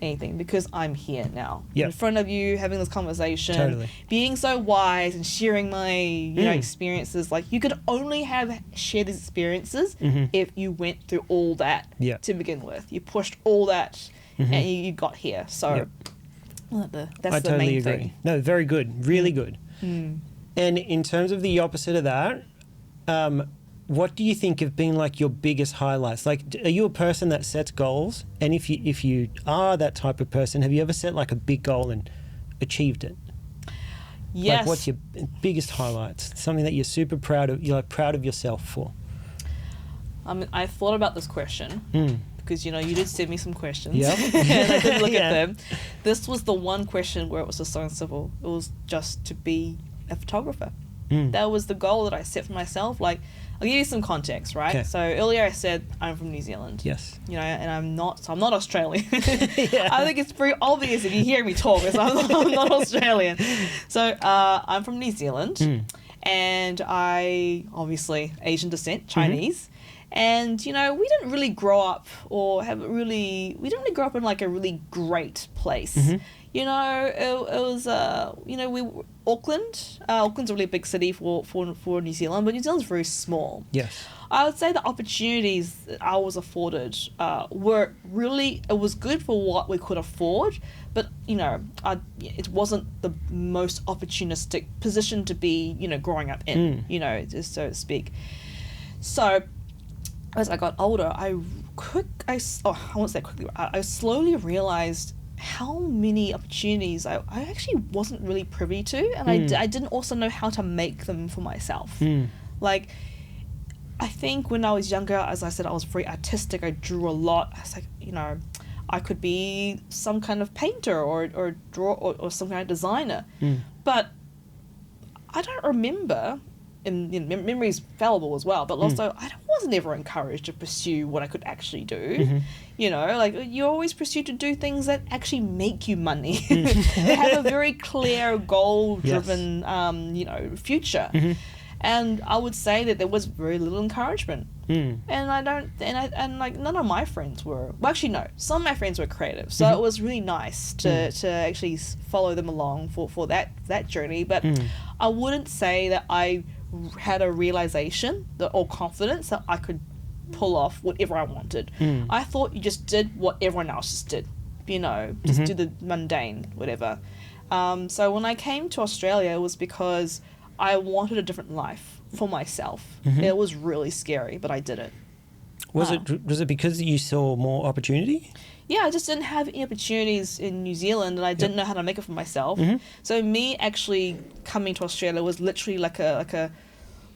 Speaker 1: anything because I'm here now in front of you, having this conversation, being so wise and sharing my experiences. Like, you could only share these experiences if you went through all that to begin with. You pushed all that and you got here. So that's the main thing.
Speaker 2: No, very good, really good. And in terms of the opposite of that, what do you think have been like your biggest highlights? Like, are you a person that sets goals? And if you are that type of person, have you ever set like a big goal and achieved it?
Speaker 1: Yes.
Speaker 2: Like, what's your biggest highlights? Something that you're super proud of, you're like proud of yourself for?
Speaker 1: I thought about this question because, you know, you did send me some questions.
Speaker 2: Yep.
Speaker 1: And I did look at them. This was the one question where it was just so simple. It was just to be a photographer. That was the goal that I set for myself. Like, I'll give you some context, right?
Speaker 2: Okay.
Speaker 1: So earlier I said I'm from New Zealand.
Speaker 2: Yes.
Speaker 1: You know, and I'm not Australian. I think it's pretty obvious if you hear me talk, so I'm not Australian. So I'm from New Zealand, and I obviously Asian descent, Chinese. And, you know, we didn't really grow up we didn't really grow up in like a really great place. You You know, it was, Auckland. Auckland's a really big city for New Zealand, but New Zealand's very small.
Speaker 2: Yes.
Speaker 1: I would say the opportunities that I was afforded were really, it was good for what we could afford, but, it wasn't the most opportunistic position to be, growing up in, just so to speak. So, as I got older, I won't say quickly, I slowly realized how many opportunities I actually wasn't really privy to, and I didn't also know how to make them for myself. Like, I think when I was younger, as I said, I was very artistic. I drew a lot. I was like, I could be some kind of painter or draw or some kind of designer. But I don't remember, and memory is fallible as well, but also I wasn't ever encouraged to pursue what I could actually do. Like, you always pursue to do things that actually make you money. They have a very clear goal-driven, future. And I would say that there was very little encouragement. And none of my friends were, well, actually no, some of my friends were creative, so it was really nice to actually follow them along for that journey. But I wouldn't say that I had a realization or confidence that I could pull off whatever I wanted. I thought you just did what everyone else just did, just do the mundane, whatever. So when I came to Australia, it was because I wanted a different life for myself. It was really scary, but I did it.
Speaker 2: Was it because you saw more opportunity?
Speaker 1: Yeah, I just didn't have any opportunities in New Zealand, and I didn't know how to make it for myself. So me actually coming to Australia was literally like a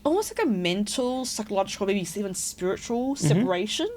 Speaker 1: almost like a mental, psychological, maybe even spiritual separation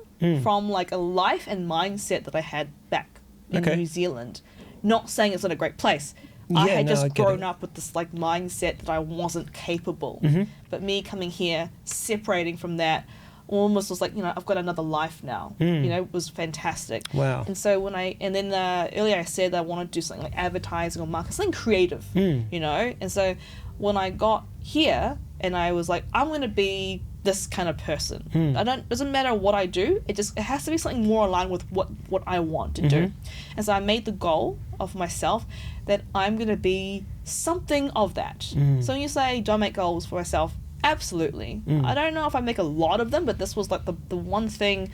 Speaker 1: from like a life and mindset that I had back in New Zealand. Not saying it's not a great place. I had just grown up with this like mindset that I wasn't capable. But me coming here, separating from that, almost was like, I've got another life now. It was fantastic.
Speaker 2: Wow.
Speaker 1: And so earlier I said I wanted to do something like advertising or marketing, something creative, And so when I got here and I was like, I'm going to be this kind of person. Doesn't matter what I do, it has to be something more aligned with what I want to do. And so I made the goal of myself that I'm going to be something of that. So when you say, do I make goals for myself? Absolutely. I don't know if I make a lot of them, but this was like the one thing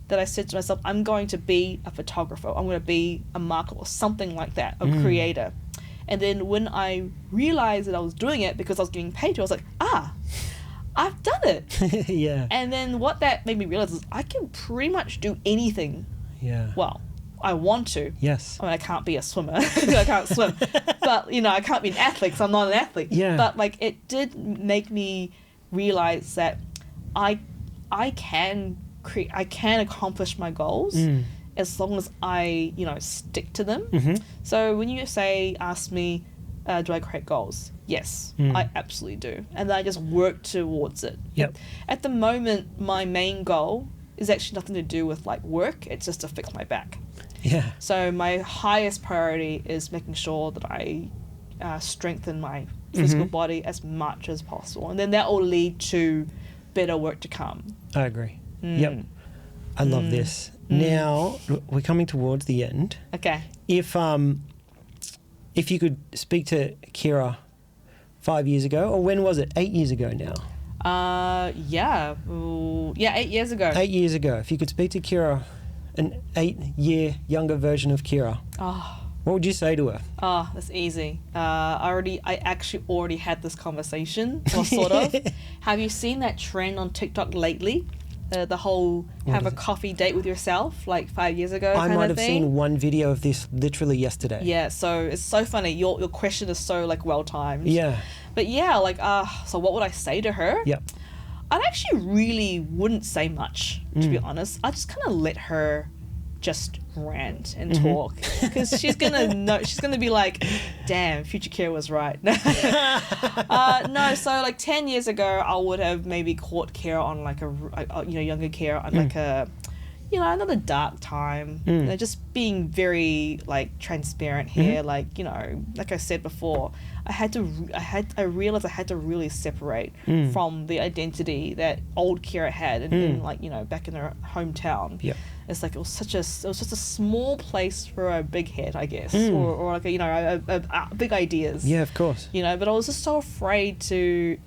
Speaker 1: that I said to myself, I'm going to be a photographer. I'm going to be a marketer or something like that, a creator. And then when I realized that I was doing it because I was getting paid to, I was like, I've done it.
Speaker 2: Yeah.
Speaker 1: And then what that made me realize is I can pretty much do anything.
Speaker 2: Yeah.
Speaker 1: Well, I want to.
Speaker 2: Yes.
Speaker 1: I mean, I can't be a swimmer. I can't swim. But, I can't be an athlete because I'm not an athlete.
Speaker 2: Yeah.
Speaker 1: But, like, it did make me realize that I can accomplish my goals as long as I, stick to them. So when you ask me, do I create goals? Yes, I absolutely do. And then I just work towards it.
Speaker 2: Yep.
Speaker 1: At the moment, my main goal is actually nothing to do with like work. It's just to fix my back.
Speaker 2: Yeah.
Speaker 1: So my highest priority is making sure that I strengthen my physical body as much as possible. And then that will lead to better work to come.
Speaker 2: I agree. Yep. I love this. Now, we're coming towards the end.
Speaker 1: Okay.
Speaker 2: If you could speak to Kera 5 years ago, or when was it? 8 years ago now?
Speaker 1: 8 years ago.
Speaker 2: 8 years ago. If you could speak to Kera, an 8-year younger version of Kera, what would you say to her?
Speaker 1: That's easy. I actually already had this conversation, or sort of. Have you seen that trend on TikTok lately? The whole have a coffee date with yourself, like 5 years ago
Speaker 2: I might have seen one video of this literally yesterday.
Speaker 1: Yeah, so it's so funny. Your question is so like well timed.
Speaker 2: Yeah.
Speaker 1: But yeah, like so what would I say to her?
Speaker 2: Yep.
Speaker 1: I actually really wouldn't say much, to be honest. I just kind of let her just rant and talk, because she's gonna be like, damn, future Kera was right. No, so like 10 years ago I would have maybe caught Kera on like younger Kera on like a another dark time. Just being very like transparent here, like like I said before, I realized I had to really separate from the identity that old Kera had in like back in her hometown.
Speaker 2: Yep.
Speaker 1: It's like it was just a small place for a big head, I guess, or like a big ideas.
Speaker 2: Yeah, of course.
Speaker 1: But I was just so afraid to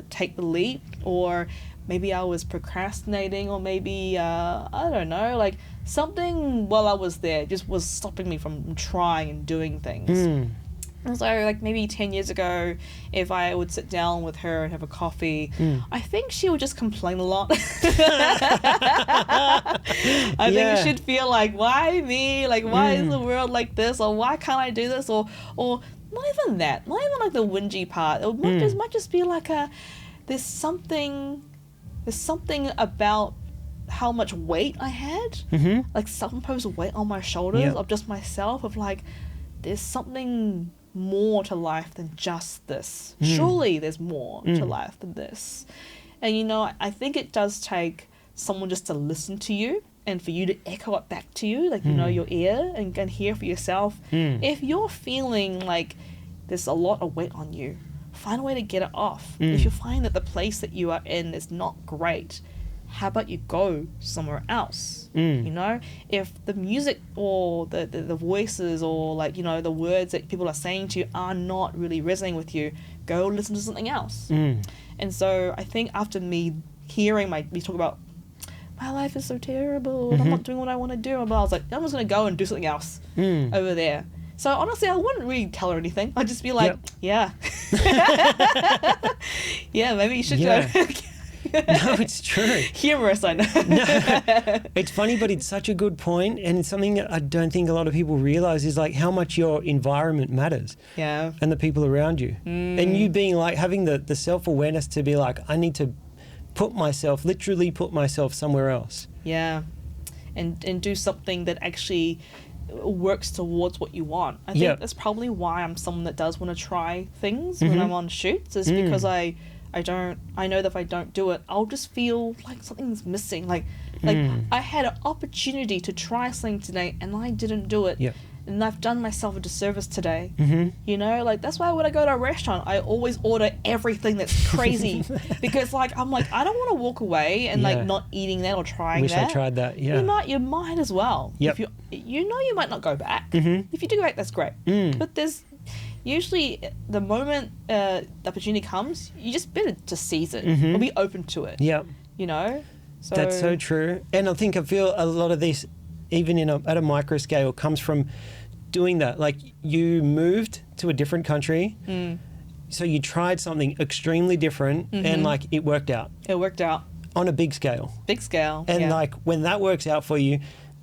Speaker 1: take the leap, or maybe I was procrastinating, or maybe I don't know, like something while I was there just was stopping me from trying and doing things. And so, like, maybe 10 years ago, if I would sit down with her and have a coffee, I think she would just complain a lot. I think she'd feel like, why me? Like, why is the world like this? Or why can't I do this? Or not even that. Not even like the whingy part. It might just be like there's something about how much weight I had. Like, self-imposed weight on my shoulders of just myself, of like, there's something more to life than just this. Surely there's more to life than this. And I think it does take someone just to listen to you and for you to echo it back to you, like your ear, and hear for yourself. If you're feeling like there's a lot of weight on you, find a way to get it off. If you find that the place that you are in is not great, how about you go somewhere else? If the music or the voices or like the words that people are saying to you are not really resonating with you, go listen to something else. And so I think after me hearing me talk about my life is so terrible, I'm not doing what I want to do, I was like, I'm just gonna go and do something else over there. So honestly, I wouldn't really tell her anything. I'd just be like, yeah, maybe you should go.
Speaker 2: No, it's true.
Speaker 1: Humorous, I know.
Speaker 2: No, it's funny, but it's such a good point, and it's something that I don't think a lot of people realize is like how much your environment matters.
Speaker 1: Yeah.
Speaker 2: And the people around you. And you being like having the self-awareness to be like, I need to literally put myself somewhere else.
Speaker 1: Yeah. And do something that actually works towards what you want. I think that's probably why I'm someone that does want to try things when I'm on shoots, is because I know that if I don't do it, I'll just feel like something's missing. Like I had an opportunity to try something today and I didn't do it. Yep. And I've done myself a disservice today. Like that's why when I go to a restaurant, I always order everything that's crazy because I'm like, I don't want to walk away and like not eating that or trying
Speaker 2: that. Wish I tried that. Yeah. You
Speaker 1: might as well. Yep. If you might not go back. If you do go back, that's great. But there's usually the moment the opportunity comes, you just better to seize it or be open to it.
Speaker 2: Yeah.
Speaker 1: So
Speaker 2: that's so true. And I feel a lot of this, even at a micro scale, comes from doing that. Like you moved to a different country, so you tried something extremely different and like it worked out.
Speaker 1: It worked out.
Speaker 2: On a big scale. And like when that works out for you,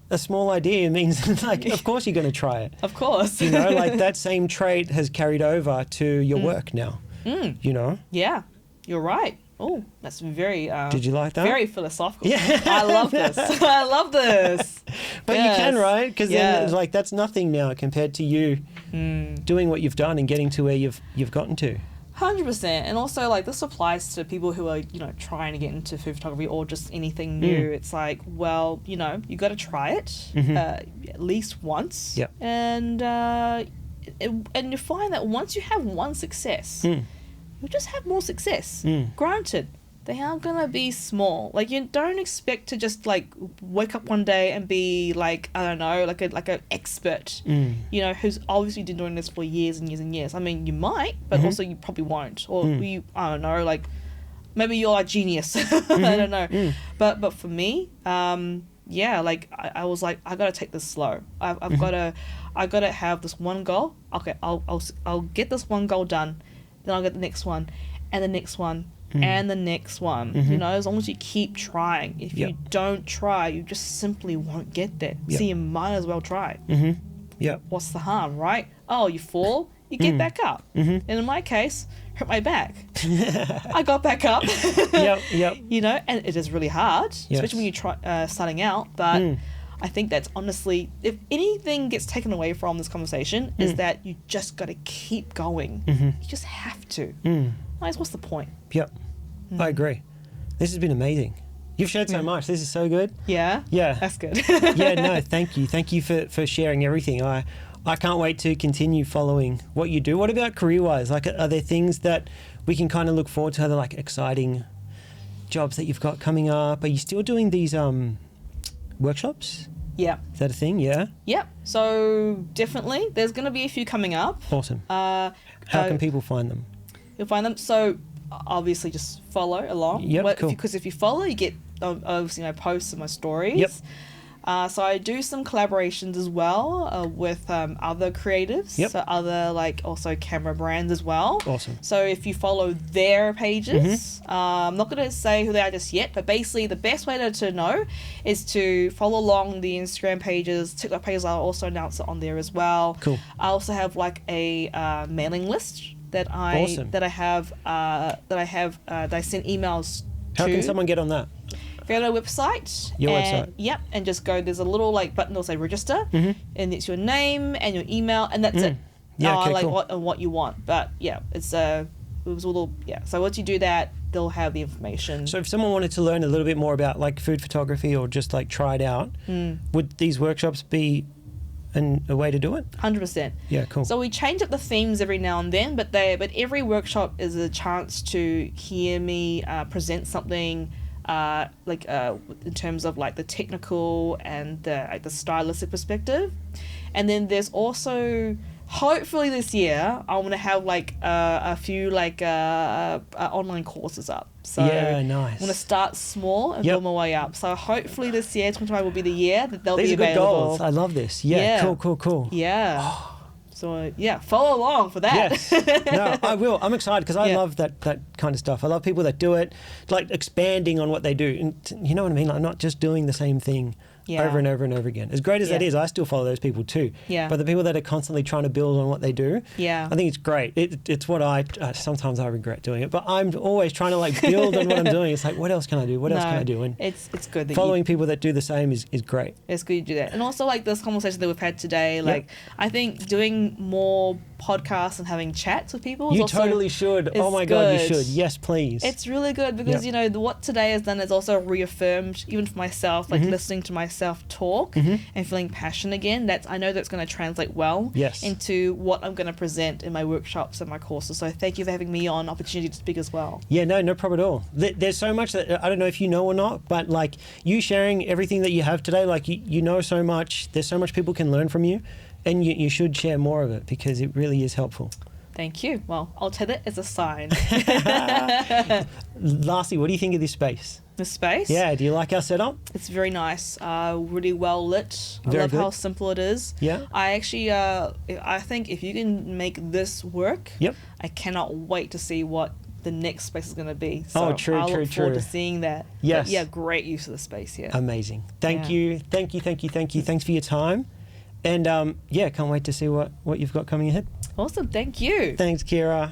Speaker 2: a small idea means like, of course you're going to try it.
Speaker 1: Of course.
Speaker 2: Like that same trait has carried over to your work now.
Speaker 1: Yeah, you're right. Oh, that's very...
Speaker 2: Did you like that?
Speaker 1: Very philosophical.
Speaker 2: Yeah.
Speaker 1: I love this. I love this.
Speaker 2: But you can, right? Because then it's like that's nothing now compared to you doing what you've done and getting to where you've gotten to.
Speaker 1: 100%. And also, like, this applies to people who are, trying to get into food photography or just anything new. It's like, well, you got to try it at least once.
Speaker 2: Yep.
Speaker 1: And you find that once you have one success, you'll just have more success. Granted, they are going to be small. Like, you don't expect to just, like, wake up one day and be, like, I don't know, like an expert, who's obviously been doing this for years and years and years. I mean, you might, but also you probably won't. Or I don't know, like, maybe you're a genius. I don't know. But for me, like, I was like, I got to take this slow. I've got to have this one goal. Okay, I'll get this one goal done. Then I'll get the next one and the next one. And the next one, as long as you keep trying. If you don't try, you just simply won't get there. So you might as well try. What's the harm, right? Oh, you fall, you get back up. And in my case, hurt my back. I got back up. And it is really hard, especially when you try starting out. But I think that's honestly, if anything gets taken away from this conversation, is that you just got to keep going. You just have to. Otherwise, what's the point?
Speaker 2: I agree. This has been amazing. You've shared so much. This is so good.
Speaker 1: Yeah?
Speaker 2: Yeah.
Speaker 1: That's good.
Speaker 2: No, thank you. Thank you for sharing everything. I can't wait to continue following what you do. What about career-wise? Like, are there things that we can kind of look forward to? Are there like exciting jobs that you've got coming up? Are you still doing these workshops?
Speaker 1: Yeah.
Speaker 2: Is that a thing? Yeah.
Speaker 1: Yep. So definitely, there's going to be a few coming up.
Speaker 2: Awesome. How can people find them?
Speaker 1: You'll find them. So obviously, just follow along.
Speaker 2: Yep, cool.
Speaker 1: Because if you follow, you get obviously my posts and my stories.
Speaker 2: Yep.
Speaker 1: So I do some collaborations as well with other creatives.
Speaker 2: Yep.
Speaker 1: So other also camera brands as well.
Speaker 2: Awesome.
Speaker 1: So if you follow their pages, I'm not going to say who they are just yet, but basically the best way to know is to follow along the Instagram pages, TikTok pages. I'll also announce it on there as well.
Speaker 2: Cool.
Speaker 1: I also have like a mailing list that I
Speaker 2: Awesome.
Speaker 1: that I send emails to.
Speaker 2: How can someone get on that?
Speaker 1: Go to a website.
Speaker 2: Your website.
Speaker 1: Yep, and just go. There's a little button that'll say register, and it's your name and your email, and that's it.
Speaker 2: Yeah, okay, cool.
Speaker 1: what you want. But yeah, it was a little So once you do that, they'll have the information.
Speaker 2: So if someone wanted to learn a little bit more about like food photography or just like try it out, would these workshops be a way to do it?
Speaker 1: 100%.
Speaker 2: Yeah, cool.
Speaker 1: So we change up the themes every now and then, but every workshop is a chance to hear me present something. In terms of like the technical and the stylistic perspective, and then there's also hopefully this year I want to have a few online courses up. So
Speaker 2: yeah, nice.
Speaker 1: I'm going to start small and build my way up. So hopefully this year, 2025, will be the year that they'll
Speaker 2: These
Speaker 1: be
Speaker 2: are good
Speaker 1: available.
Speaker 2: goals. I love this. Yeah. Cool.
Speaker 1: Yeah. So follow along for that.
Speaker 2: Yes. No, I will. I'm excited because I love that kind of stuff. I love people that do it, like expanding on what they do. And you know what I mean? Like not just doing the same thing over and over and over again. As great as that is, I still follow those people too.
Speaker 1: Yeah.
Speaker 2: But the people that are constantly trying to build on what they do,
Speaker 1: I
Speaker 2: think it's great. It's what sometimes I regret doing it, but I'm always trying to build on what I'm doing. It's like, what else can I do? What else can I do? And
Speaker 1: it's good that
Speaker 2: following people that do the same is great.
Speaker 1: It's good you do that. And also this conversation that we've had today, I think doing more podcasts and having chats with people
Speaker 2: you totally should. Oh my God, you should. Yes, please.
Speaker 1: It's really good because what today has done is also reaffirmed, even for myself, listening to myself talk and feeling passion again. I know that's going to translate well into what I'm going to present in my workshops and my courses. So thank you for having me on, opportunity to speak as well.
Speaker 2: Yeah, no problem at all. There's so much that I don't know if you know or not, but you sharing everything that you have today, you know so much. There's so much people can learn from you. And you should share more of it because it really is helpful.
Speaker 1: Thank you. Well, I'll take it as a sign.
Speaker 2: Lastly, what do you think of this space?
Speaker 1: The space?
Speaker 2: Yeah, do you like our setup?
Speaker 1: It's very nice. Really well lit. I
Speaker 2: Very
Speaker 1: love
Speaker 2: good.
Speaker 1: how simple it is.
Speaker 2: Yeah.
Speaker 1: I actually, I think if you can make this work, I cannot wait to see what the next space is going to be. So
Speaker 2: true.
Speaker 1: I look forward to seeing that.
Speaker 2: Yes.
Speaker 1: But yeah, great use of the space. Yeah.
Speaker 2: Amazing. Thank you. Thanks for your time. And can't wait to see what you've got coming ahead.
Speaker 1: Awesome. Thank you.
Speaker 2: Thanks, Kera.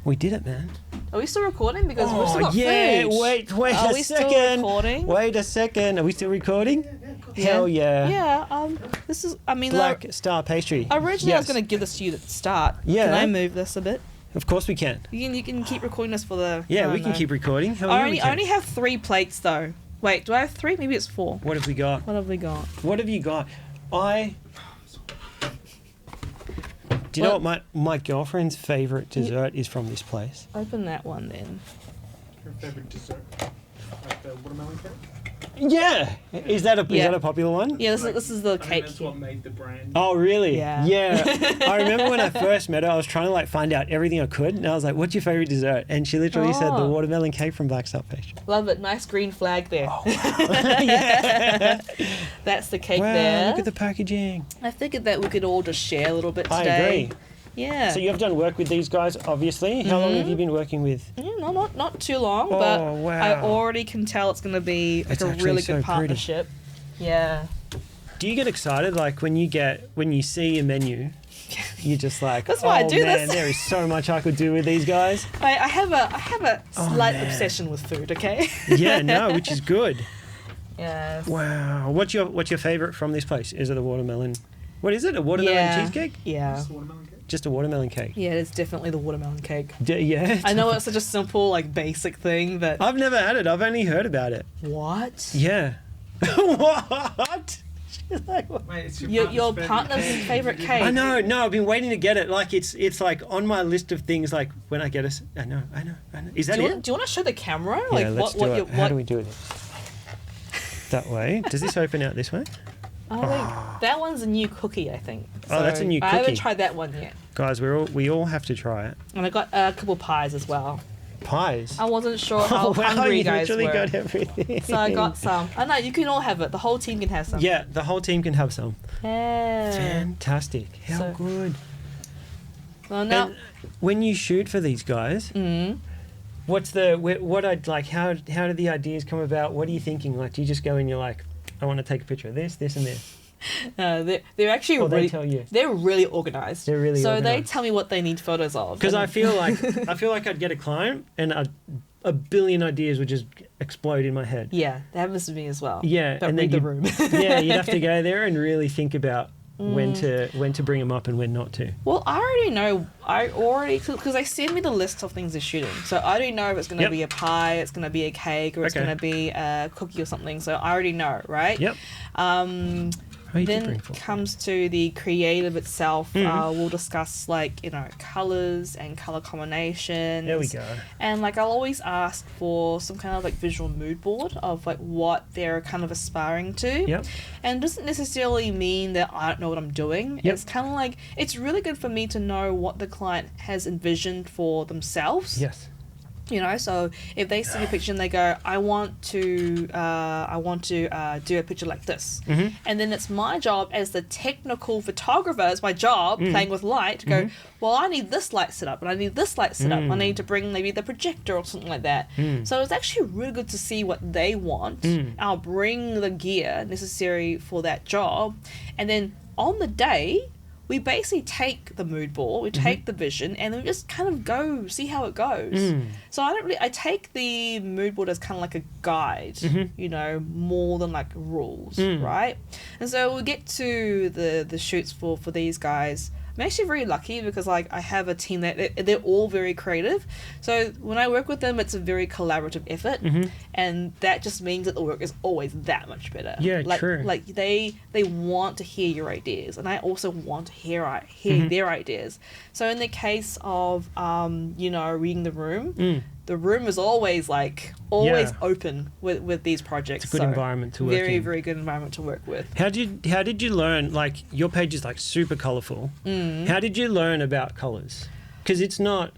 Speaker 2: We did it, man.
Speaker 1: Are we still recording? Because we've still got food.
Speaker 2: Wait
Speaker 1: Are
Speaker 2: a
Speaker 1: we
Speaker 2: second.
Speaker 1: still recording?
Speaker 2: Wait a second. Are we still recording? Hell yeah.
Speaker 1: Yeah. This is,
Speaker 2: Black Star Pastry.
Speaker 1: Originally, I was going to give this to you at the start.
Speaker 2: Yeah.
Speaker 1: Can I move this a bit?
Speaker 2: Of course we can.
Speaker 1: You can keep recording this for the...
Speaker 2: Yeah, we can keep recording. Hell yeah, we can.
Speaker 1: I only have 3 plates, though. Wait, do I have 3? Maybe it's 4.
Speaker 2: What have we got?
Speaker 1: What have we got?
Speaker 2: What have you got? Do you know what my girlfriend's favourite dessert is from this place?
Speaker 1: Open that one then.
Speaker 3: Your favourite dessert? Like the watermelon cake?
Speaker 2: Yeah! Is that a popular one?
Speaker 1: Yeah, this is the cake.
Speaker 3: That's what made the brand.
Speaker 2: Oh, really?
Speaker 1: Yeah.
Speaker 2: I remember when I first met her, I was trying to find out everything I could, and I was like, what's your favourite dessert? And she literally said the watermelon cake from Black Star Pastry.
Speaker 1: Love it. Nice green flag there.
Speaker 2: Oh, wow. Yeah.
Speaker 1: That's the cake
Speaker 2: Wow,
Speaker 1: there.
Speaker 2: look at the packaging.
Speaker 1: I figured that we could all just share a little bit today.
Speaker 2: I agree.
Speaker 1: Yeah.
Speaker 2: So you've done work with these guys, obviously. How long have you been working with?
Speaker 1: Yeah, not too long, but
Speaker 2: wow.
Speaker 1: I already can tell it's going to be
Speaker 2: It's
Speaker 1: a
Speaker 2: actually
Speaker 1: really
Speaker 2: so
Speaker 1: good
Speaker 2: pretty.
Speaker 1: partnership. Yeah.
Speaker 2: Do you get excited when you see a menu? You're just like,
Speaker 1: That's why I do
Speaker 2: man,
Speaker 1: this.
Speaker 2: there is so much I could do with these guys.
Speaker 1: I have a slight
Speaker 2: man.
Speaker 1: obsession with food. Okay.
Speaker 2: Yeah, no, which is good.
Speaker 1: Yes.
Speaker 2: Wow. What's your favorite from this place? Is it a watermelon? What is it? A watermelon cheesecake?
Speaker 1: Yeah.
Speaker 3: Just the watermelon cake?
Speaker 2: Just a watermelon cake.
Speaker 1: Yeah, it's definitely the watermelon cake.
Speaker 2: Yeah.
Speaker 1: I know it's such a simple, basic thing, but
Speaker 2: I've never had it. I've only heard about it.
Speaker 1: what?
Speaker 2: Yeah. What? She's like, what?
Speaker 3: Mate, it's
Speaker 1: Your partner's favorite cake.
Speaker 2: I know. No, I've been waiting to get it. It's on my list of things. When I get it, I know. Is that
Speaker 1: Do
Speaker 2: it?
Speaker 1: you want to show the camera?
Speaker 2: Yeah, let's do it. How do we do this? that way. Does this open out this way?
Speaker 1: I think that one's a new cookie, I think.
Speaker 2: Oh, that's a new
Speaker 1: I haven't
Speaker 2: cookie.
Speaker 1: tried that one yet.
Speaker 2: Guys, we all have to try it.
Speaker 1: And I got a couple pies as well.
Speaker 2: Pies?
Speaker 1: I wasn't sure how
Speaker 2: Oh, wow,
Speaker 1: hungry
Speaker 2: you
Speaker 1: guys
Speaker 2: literally
Speaker 1: were.
Speaker 2: got everything.
Speaker 1: So I got some. I know, you can all have it. The whole team can have some.
Speaker 2: Yeah, the whole team can have some.
Speaker 1: Yeah.
Speaker 2: Fantastic. How
Speaker 1: So-
Speaker 2: good.
Speaker 1: Well, now...
Speaker 2: And when you shoot for these guys, what's the, what I'd like, how do the ideas come about? What are you thinking? Like, do you just go and you're like, I want to take a picture of this, this and this?
Speaker 1: they're actually
Speaker 2: Or
Speaker 1: really...
Speaker 2: they tell you?
Speaker 1: They're really organized.
Speaker 2: They're really
Speaker 1: so
Speaker 2: organised.
Speaker 1: they tell me what they need photos of.
Speaker 2: Because
Speaker 1: and-
Speaker 2: I feel like I'd get a client and a billion ideas would just explode in my head.
Speaker 1: Yeah, that happens to me as well.
Speaker 2: Yeah,
Speaker 1: But
Speaker 2: and
Speaker 1: read
Speaker 2: then
Speaker 1: the room.
Speaker 2: yeah, you'd have to go there and really think about when to bring them up and when not to.
Speaker 1: Well, I already know. Because they send me the list of things they're shooting. So I already know if it's going to be a pie, it's going to be a cake, or it's
Speaker 2: Okay.
Speaker 1: going to be a cookie or something. So I already know, right?
Speaker 2: Yep.
Speaker 1: Then comes to the creative itself. We'll discuss colors and color combinations.
Speaker 2: There we go.
Speaker 1: And I'll always ask for some kind of visual mood board of what they're kind of aspiring to.
Speaker 2: Yep.
Speaker 1: And it doesn't necessarily mean that I don't know what I'm doing.
Speaker 2: Yep.
Speaker 1: It's kind of it's really good for me to know what the client has envisioned for themselves.
Speaker 2: Yes.
Speaker 1: So if they see a picture and they go, I want to do a picture like this. And then it's my job as the technical photographer, it's my job playing with light to go, well, I need this light set up and I need this light set up. I need to bring maybe the projector or something like that. So it's actually really good to see what they want. I'll bring the gear necessary for that job. And then on the day, we basically take the mood board, we take the vision, and then we just kind of go see how it goes. So I take the mood board as kind of like a guide, more than rules, right? And so we get to the shoots for these guys. I'm actually very lucky because I have a team that they're all very creative. So when I work with them, it's a very collaborative effort, and that just means that the work is always that much better.
Speaker 2: Yeah, true.
Speaker 1: They want to hear your ideas, and I also want to hear their ideas. So in the case of reading the room. The room is always open with these projects.
Speaker 2: It's a good environment to work in.
Speaker 1: Very, very good environment to work with.
Speaker 2: How did you learn, your page is super colourful. How did you learn about colours? Because it's not,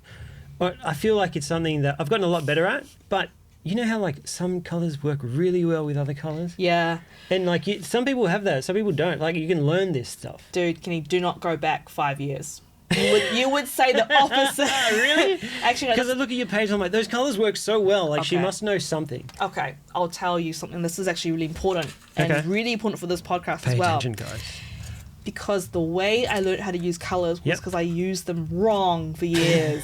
Speaker 2: I feel like it's something that I've gotten a lot better at, but you know how some colours work really well with other colours?
Speaker 1: Yeah.
Speaker 2: And some people have that, some people don't. You can learn this stuff.
Speaker 1: Dude, can you do not go back 5 years? You would say the opposite.
Speaker 2: Really?
Speaker 1: Actually,
Speaker 2: because I look at your page, I'm like, those colours work so well. She
Speaker 1: Okay.
Speaker 2: must know something.
Speaker 1: Okay, I'll tell you something. This is actually really important and
Speaker 2: Okay.
Speaker 1: really important for this podcast
Speaker 2: Pay
Speaker 1: as well.
Speaker 2: attention, guys.
Speaker 1: Because the way I learned how to use colours was
Speaker 2: Yep.
Speaker 1: because I used them wrong for years.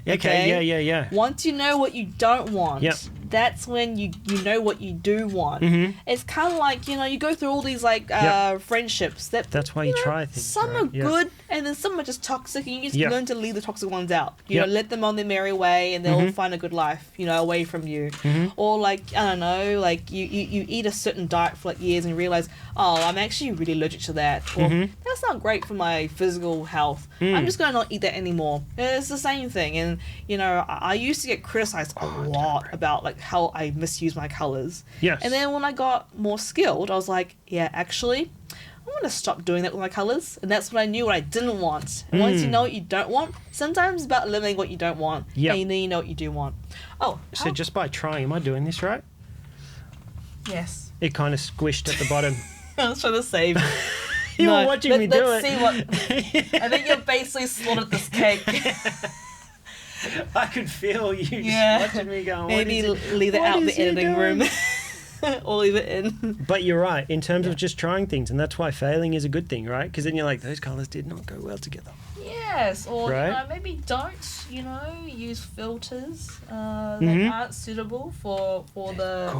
Speaker 2: Okay, yeah.
Speaker 1: Once you know what you don't want,
Speaker 2: Yep.
Speaker 1: that's when you know what you do want. It's kind of you go through all these
Speaker 2: Yep.
Speaker 1: friendships that
Speaker 2: That's why you try things,
Speaker 1: Some
Speaker 2: right?
Speaker 1: are
Speaker 2: Yep.
Speaker 1: good and then some are just toxic, and you just
Speaker 2: Yep.
Speaker 1: learn to leave the toxic ones out.
Speaker 2: Yep.
Speaker 1: Let them on their merry way, and they'll find a good life, away from you. Or I don't know, you eat a certain diet for years and you realize, oh, I'm actually really allergic to that. Or that's not great for my physical health. I'm just gonna not eat that anymore. It's the same thing. And I used to get criticized a lot about how I misuse my colors.
Speaker 2: Yes.
Speaker 1: And then when I got more skilled, I was like, yeah, actually, I'm going to stop doing that with my colours. And that's what I knew what I didn't want. And once you know what you don't want, sometimes it's about limiting what you don't want.
Speaker 2: Yep.
Speaker 1: And then you know what you do want. Oh.
Speaker 2: So just by trying, am I doing this right?
Speaker 1: Yes.
Speaker 2: It kind of squished at the bottom.
Speaker 1: I was trying to save.
Speaker 2: You were watching me do
Speaker 1: Let's
Speaker 2: it.
Speaker 1: see what... I think you've basically slaughtered this cake.
Speaker 2: I could feel you
Speaker 1: Yeah.
Speaker 2: watching me going,
Speaker 1: Maybe
Speaker 2: what is it?
Speaker 1: leave it
Speaker 2: What
Speaker 1: out
Speaker 2: is
Speaker 1: the
Speaker 2: he
Speaker 1: editing
Speaker 2: doing?
Speaker 1: room. Or leave it in.
Speaker 2: But you're right, in terms of just trying things, and that's why failing is a good thing, right? Because then you're like, those colours did not go well together.
Speaker 1: Yes, or
Speaker 2: Right.
Speaker 1: maybe don't use filters that aren't suitable for the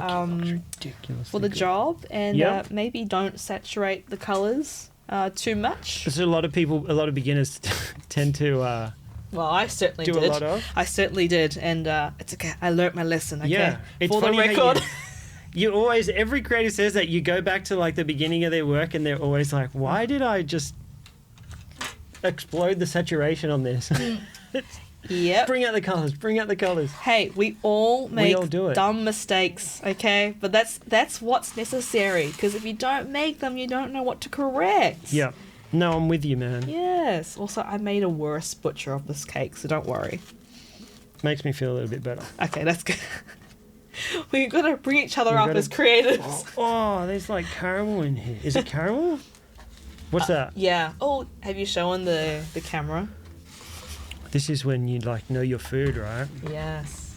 Speaker 2: Ridiculous.
Speaker 1: for the job, and
Speaker 2: Yep.
Speaker 1: maybe don't saturate the colors too much.
Speaker 2: So a lot of beginners tend to
Speaker 1: Well, I certainly
Speaker 2: do
Speaker 1: did.
Speaker 2: a lot of.
Speaker 1: I certainly did, and it's okay. I learnt my lesson. Okay,
Speaker 2: Yeah, it's
Speaker 1: for the
Speaker 2: funny how
Speaker 1: record.
Speaker 2: you always, every creator says that you go back to the beginning of their work and they're always like, why did I just explode the saturation on this?
Speaker 1: Yep.
Speaker 2: Bring out the colours. Bring out the colours.
Speaker 1: Hey, we all make
Speaker 2: do it.
Speaker 1: dumb mistakes, okay? But that's what's necessary, because if you don't make them, you don't know what to correct.
Speaker 2: Yeah. No, I'm with you, man.
Speaker 1: Yes. Also, I made a worse butcher of this cake, so don't worry.
Speaker 2: Makes me feel a little bit better.
Speaker 1: Okay, that's good. We've got to bring each other
Speaker 2: We've
Speaker 1: up
Speaker 2: gotta-
Speaker 1: as creatives.
Speaker 2: Oh, there's like caramel in here. Is it caramel? What's that?
Speaker 1: Yeah. Oh, have you shown the camera?
Speaker 2: This is when you like know your food, right?
Speaker 1: Yes.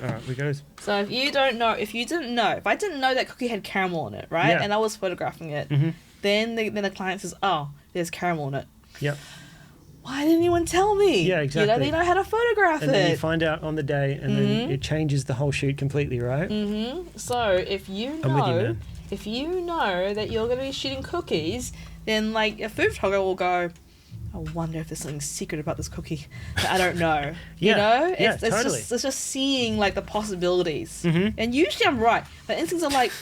Speaker 2: All right, we go.
Speaker 1: So if you didn't know, if I didn't know that cookie had caramel in it, right?
Speaker 2: Yeah.
Speaker 1: And I was photographing it,
Speaker 2: Mhm.
Speaker 1: then the client says, "Oh, there's caramel in it."
Speaker 2: Yep.
Speaker 1: Why didn't anyone tell me?
Speaker 2: Yeah, exactly.
Speaker 1: You know, they know how to photograph
Speaker 2: And
Speaker 1: it.
Speaker 2: then you find out on the day, and then it changes the whole shoot completely, right?
Speaker 1: So if you
Speaker 2: I'm with you,
Speaker 1: know,
Speaker 2: man.
Speaker 1: if you know that you're going to be shooting cookies, then like a food photographer will go, I wonder if there's something secret about this cookie that I don't know.
Speaker 2: Yeah,
Speaker 1: You know,
Speaker 2: yeah,
Speaker 1: it's
Speaker 2: totally.
Speaker 1: it's just seeing like the possibilities.
Speaker 2: Mhm.
Speaker 1: And usually I'm right. My instincts are like,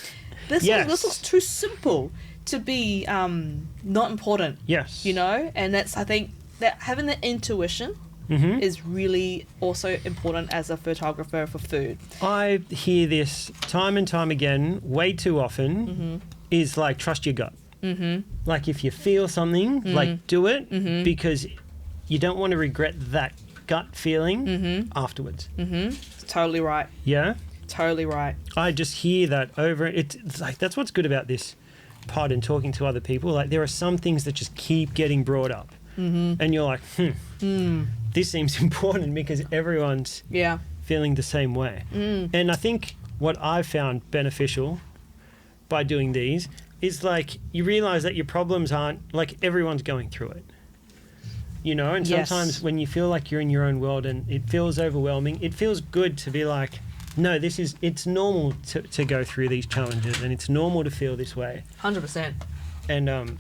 Speaker 1: this
Speaker 2: Yes.
Speaker 1: looks too simple to be not important.
Speaker 2: Yes.
Speaker 1: You know, and that's, I think that having the intuition
Speaker 2: Mhm.
Speaker 1: is really also important as a photographer for food.
Speaker 2: I hear this time and time again, way too often, is like trust your gut. Like if you feel something, like do it because you don't want to regret that gut feeling afterwards.
Speaker 1: Totally right.
Speaker 2: Yeah?
Speaker 1: Totally right.
Speaker 2: I just hear that over. It's like that's what's good about this pod and talking to other people. Like there are some things that just keep getting brought up. And you're like, this seems important because everyone's
Speaker 1: Yeah.
Speaker 2: feeling the same way. And I think what I've found beneficial by doing these is like you realize that your problems aren't like everyone's going through it. You know, and
Speaker 1: Yes.
Speaker 2: sometimes when you feel like you're in your own world and it feels overwhelming, it feels good to be like, no, it's normal to go through these challenges and it's normal to feel this way.
Speaker 1: 100%.
Speaker 2: And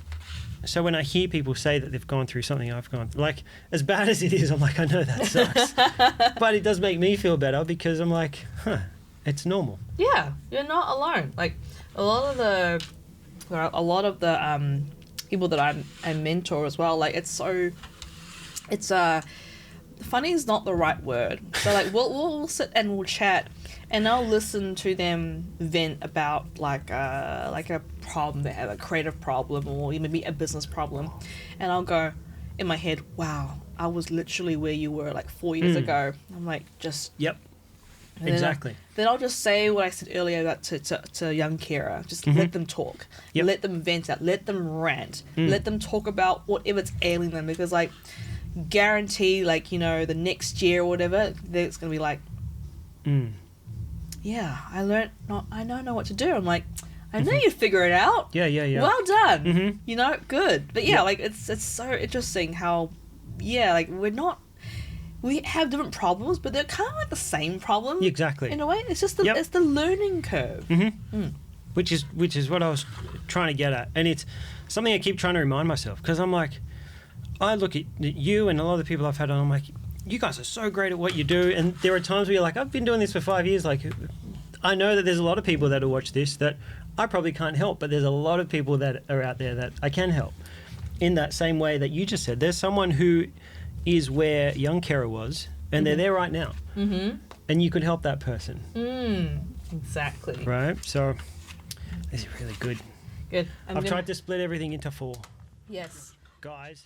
Speaker 2: so when I hear people say that they've gone through something I've gone through, like as bad as it is, I'm like, I know that sucks. But it does make me feel better because I'm like, it's normal.
Speaker 1: Yeah, you're not alone. Like a lot of the people that I mentor as well, like it's funny is not the right word. So like we'll sit and we'll chat, and I'll listen to them vent about like a problem they have, a creative problem or maybe a business problem, and I'll go in my head, wow, I was literally where you were like 4 years ago. I'm like, just
Speaker 2: Yep.
Speaker 1: and then
Speaker 2: Exactly.
Speaker 1: Then I'll just say what I said earlier about to young Kera. Just let them talk.
Speaker 2: Yep.
Speaker 1: Let them vent out. Let them rant. Let them talk about whatever's ailing them. Because like, guarantee like, you know, the next year or whatever, it's gonna be like, yeah, I don't know what to do. I'm like, I know you figure it out.
Speaker 2: Yeah.
Speaker 1: Well done. You know, good. But yeah, like it's so interesting how, yeah, like we have different problems, but they're kind of like the same problem.
Speaker 2: Exactly.
Speaker 1: In a way, it's just it's the learning curve.
Speaker 2: Which is what I was trying to get at, and it's something I keep trying to remind myself because I'm like, I look at you and a lot of the people I've had on, I'm like, you guys are so great at what you do, and there are times where you're like, I've been doing this for 5 years, like I know that there's a lot of people that will watch this that I probably can't help, but there's a lot of people that are out there that I can help. In that same way that you just said, there's someone who is where young Kera was, and they're there right now, and you could help that person.
Speaker 1: Exactly.
Speaker 2: Right? So this is really good.
Speaker 1: Good.
Speaker 2: I've tried to split everything into 4.
Speaker 1: Yes.
Speaker 2: Guys.